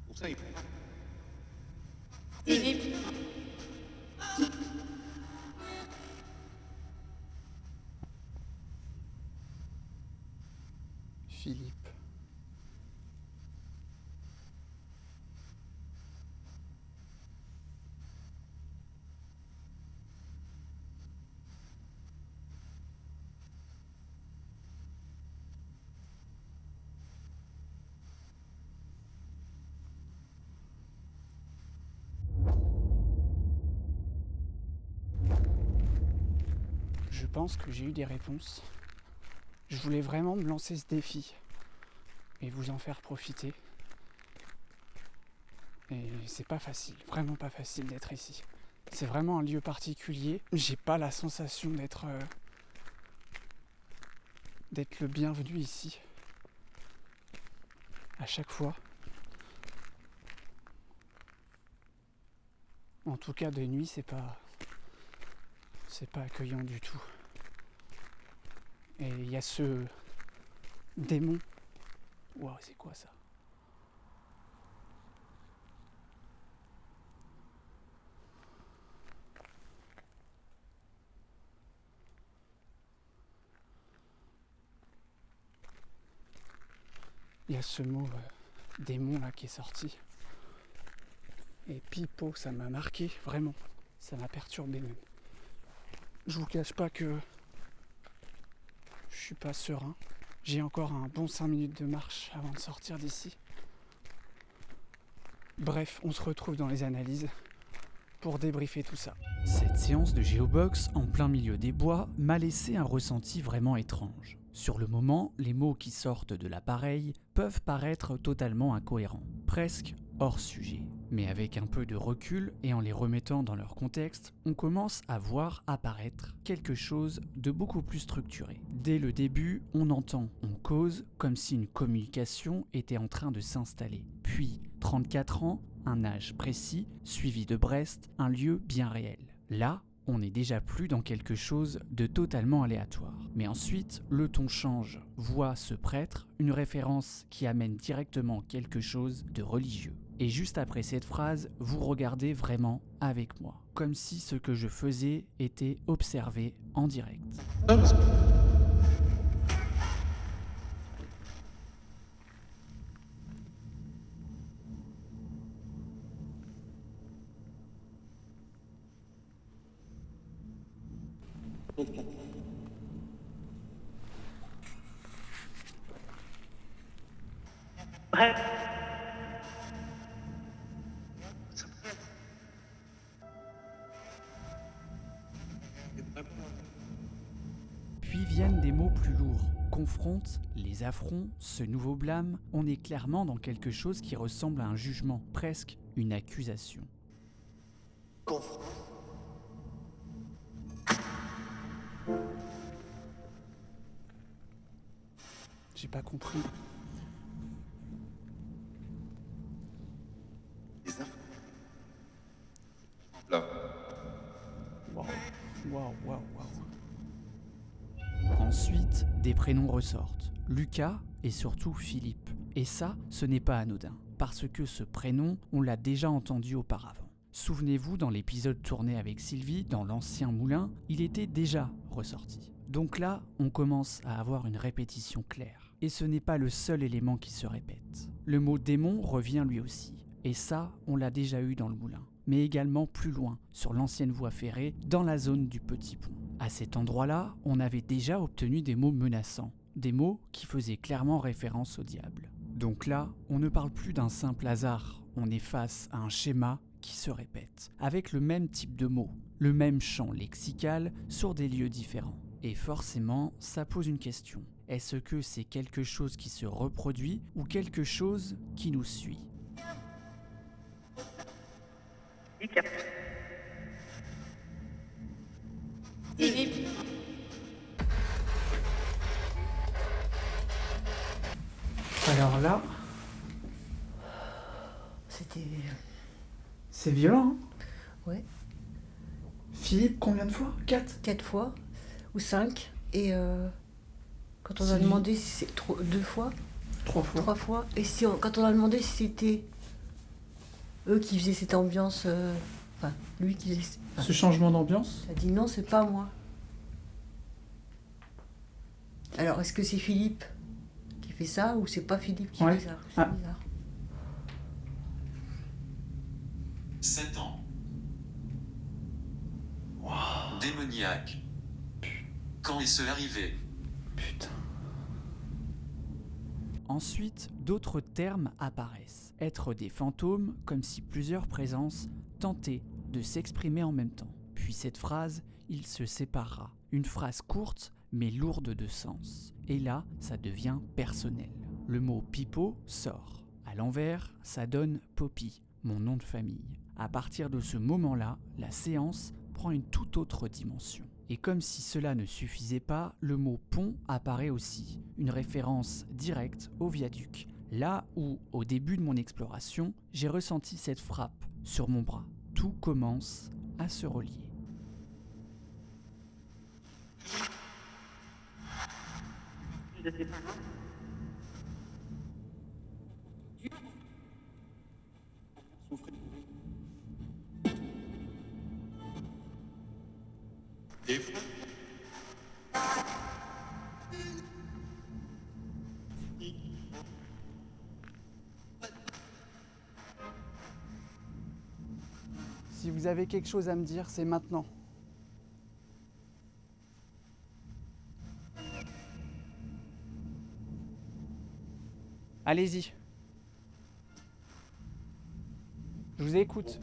Pour ça, il... Philippe. Je pense que j'ai eu des réponses. Je voulais vraiment me lancer ce défi et vous en faire profiter. Et c'est pas facile, vraiment pas facile d'être ici. C'est vraiment un lieu particulier. J'ai pas la sensation d'être le bienvenu ici. À chaque fois. En tout cas de nuit, c'est pas accueillant du tout. Et il y a ce démon. Waouh, c'est quoi ça ? Il y a ce mot démon là qui est sorti. Et pipeau, ça m'a marqué, vraiment. Ça m'a perturbé même. Je vous cache pas que je suis pas serein. J'ai encore un bon 5 minutes de marche avant de sortir d'ici. Bref, on se retrouve dans les analyses pour débriefer tout ça. Cette séance de Géobox en plein milieu des bois m'a laissé un ressenti vraiment étrange. Sur le moment, les mots qui sortent de l'appareil peuvent paraître totalement incohérents, presque hors sujet. Mais avec un peu de recul et en les remettant dans leur contexte, on commence à voir apparaître quelque chose de beaucoup plus structuré. Dès le début, on entend, on cause, comme si une communication était en train de s'installer. Puis, 34 ans, un âge précis, suivi de Brest, un lieu bien réel. Là, on n'est déjà plus dans quelque chose de totalement aléatoire. Mais ensuite, le ton change. Voix ce prêtre, une référence qui amène directement quelque chose de religieux. Et juste après cette phrase, vous regardez vraiment avec moi. Comme si ce que je faisais était observé en direct. Non, parce que... Puis viennent des mots plus lourds. Confronte, les affronts, ce nouveau blâme, on est clairement dans quelque chose qui ressemble à un jugement, presque une accusation. J'ai pas compris. Les affres. Là. Waouh. Ensuite, des prénoms ressortent. Lucas et surtout Philippe. Et ça, ce n'est pas anodin, parce que ce prénom, on l'a déjà entendu auparavant. Souvenez-vous, dans l'épisode tourné avec Sylvie, dans l'ancien moulin, il était déjà ressorti. Donc là, on commence à avoir une répétition claire. Et ce n'est pas le seul élément qui se répète. Le mot démon revient lui aussi. Et ça, on l'a déjà eu dans le moulin. Mais également plus loin, sur l'ancienne voie ferrée, dans la zone du Petit Pont. À cet endroit-là, on avait déjà obtenu des mots menaçants. Des mots qui faisaient clairement référence au diable. Donc là, on ne parle plus d'un simple hasard, on est face à un schéma qui se répète, avec le même type de mots, le même champ lexical sur des lieux différents. Et forcément, ça pose une question. Est-ce que c'est quelque chose qui se reproduit ou quelque chose qui nous suit ? Alors là, C'était... c'est violent, hein? Ouais, Philippe, combien de fois? 4? 4 fois ou 5. Et quand on C'est a lui. demandé si c'est 2 fois, 3 fois. 3 fois. Et si quand on a demandé si c'était eux qui faisaient cette ambiance, enfin, lui qui faisait... enfin, Ce changement d'ambiance? il a dit non, c'est pas moi. Alors, est-ce que c'est Philippe qui fait ça ou c'est pas Philippe qui Ouais. fait ça? C'est Ah. bizarre. 7 ans. Démoniaque. Quand est-ce arrivé? Putain. Ensuite, d'autres termes apparaissent. Être des fantômes, comme si plusieurs présences tentaient de s'exprimer en même temps. Puis cette phrase, il se séparera. Une phrase courte, mais lourde de sens. Et là, ça devient personnel. Le mot pipeau sort. À l'envers, ça donne Poppy, mon nom de famille. À partir de ce moment-là, la séance prend une toute autre dimension. Et comme si cela ne suffisait pas, le mot pont apparaît aussi, une référence directe au viaduc, là où, au début de mon exploration, j'ai ressenti cette frappe sur mon bras. Tout commence à se relier. Des fois, Si vous avez quelque chose à me dire, c'est maintenant. Allez-y. Je vous écoute.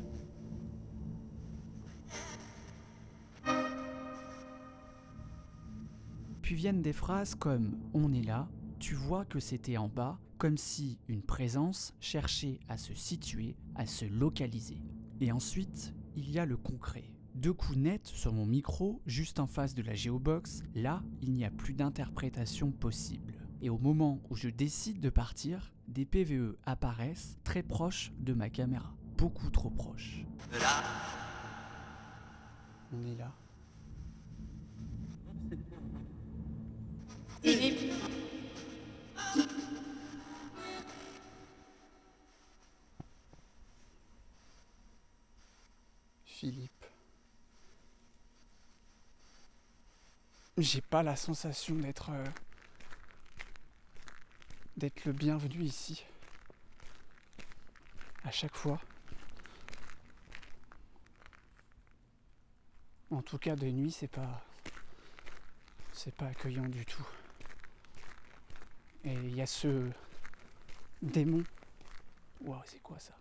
Puis viennent des phrases comme « on est là », tu vois que c'était en bas, comme si une présence cherchait à se situer, à se localiser. Et ensuite, il y a le concret. 2 coups nets sur mon micro, juste en face de la Geobox, là, il n'y a plus d'interprétation possible. Et au moment où je décide de partir, des PVE apparaissent très proches de ma caméra, beaucoup trop proches. On est là. Philippe. J'ai pas la sensation d'être le bienvenu ici. À chaque fois. En tout cas, de nuit, c'est pas accueillant du tout. Et il y a ce démon. Waouh, c'est quoi ça?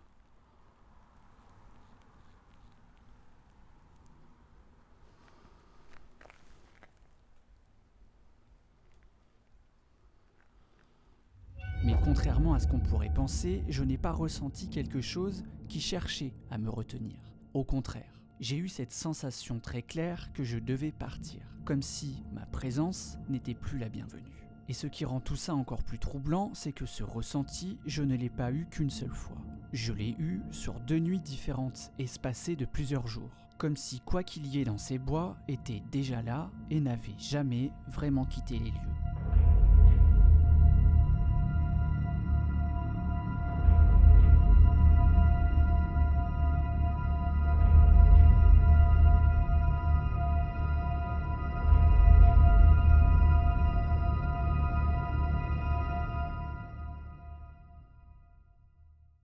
Mais contrairement à ce qu'on pourrait penser, je n'ai pas ressenti quelque chose qui cherchait à me retenir. Au contraire, j'ai eu cette sensation très claire que je devais partir, comme si ma présence n'était plus la bienvenue. Et ce qui rend tout ça encore plus troublant, c'est que ce ressenti, je ne l'ai pas eu qu'une seule fois. Je l'ai eu sur 2 nuits différentes, espacées de plusieurs jours. Comme si quoi qu'il y ait dans ces bois était déjà là et n'avait jamais vraiment quitté les lieux.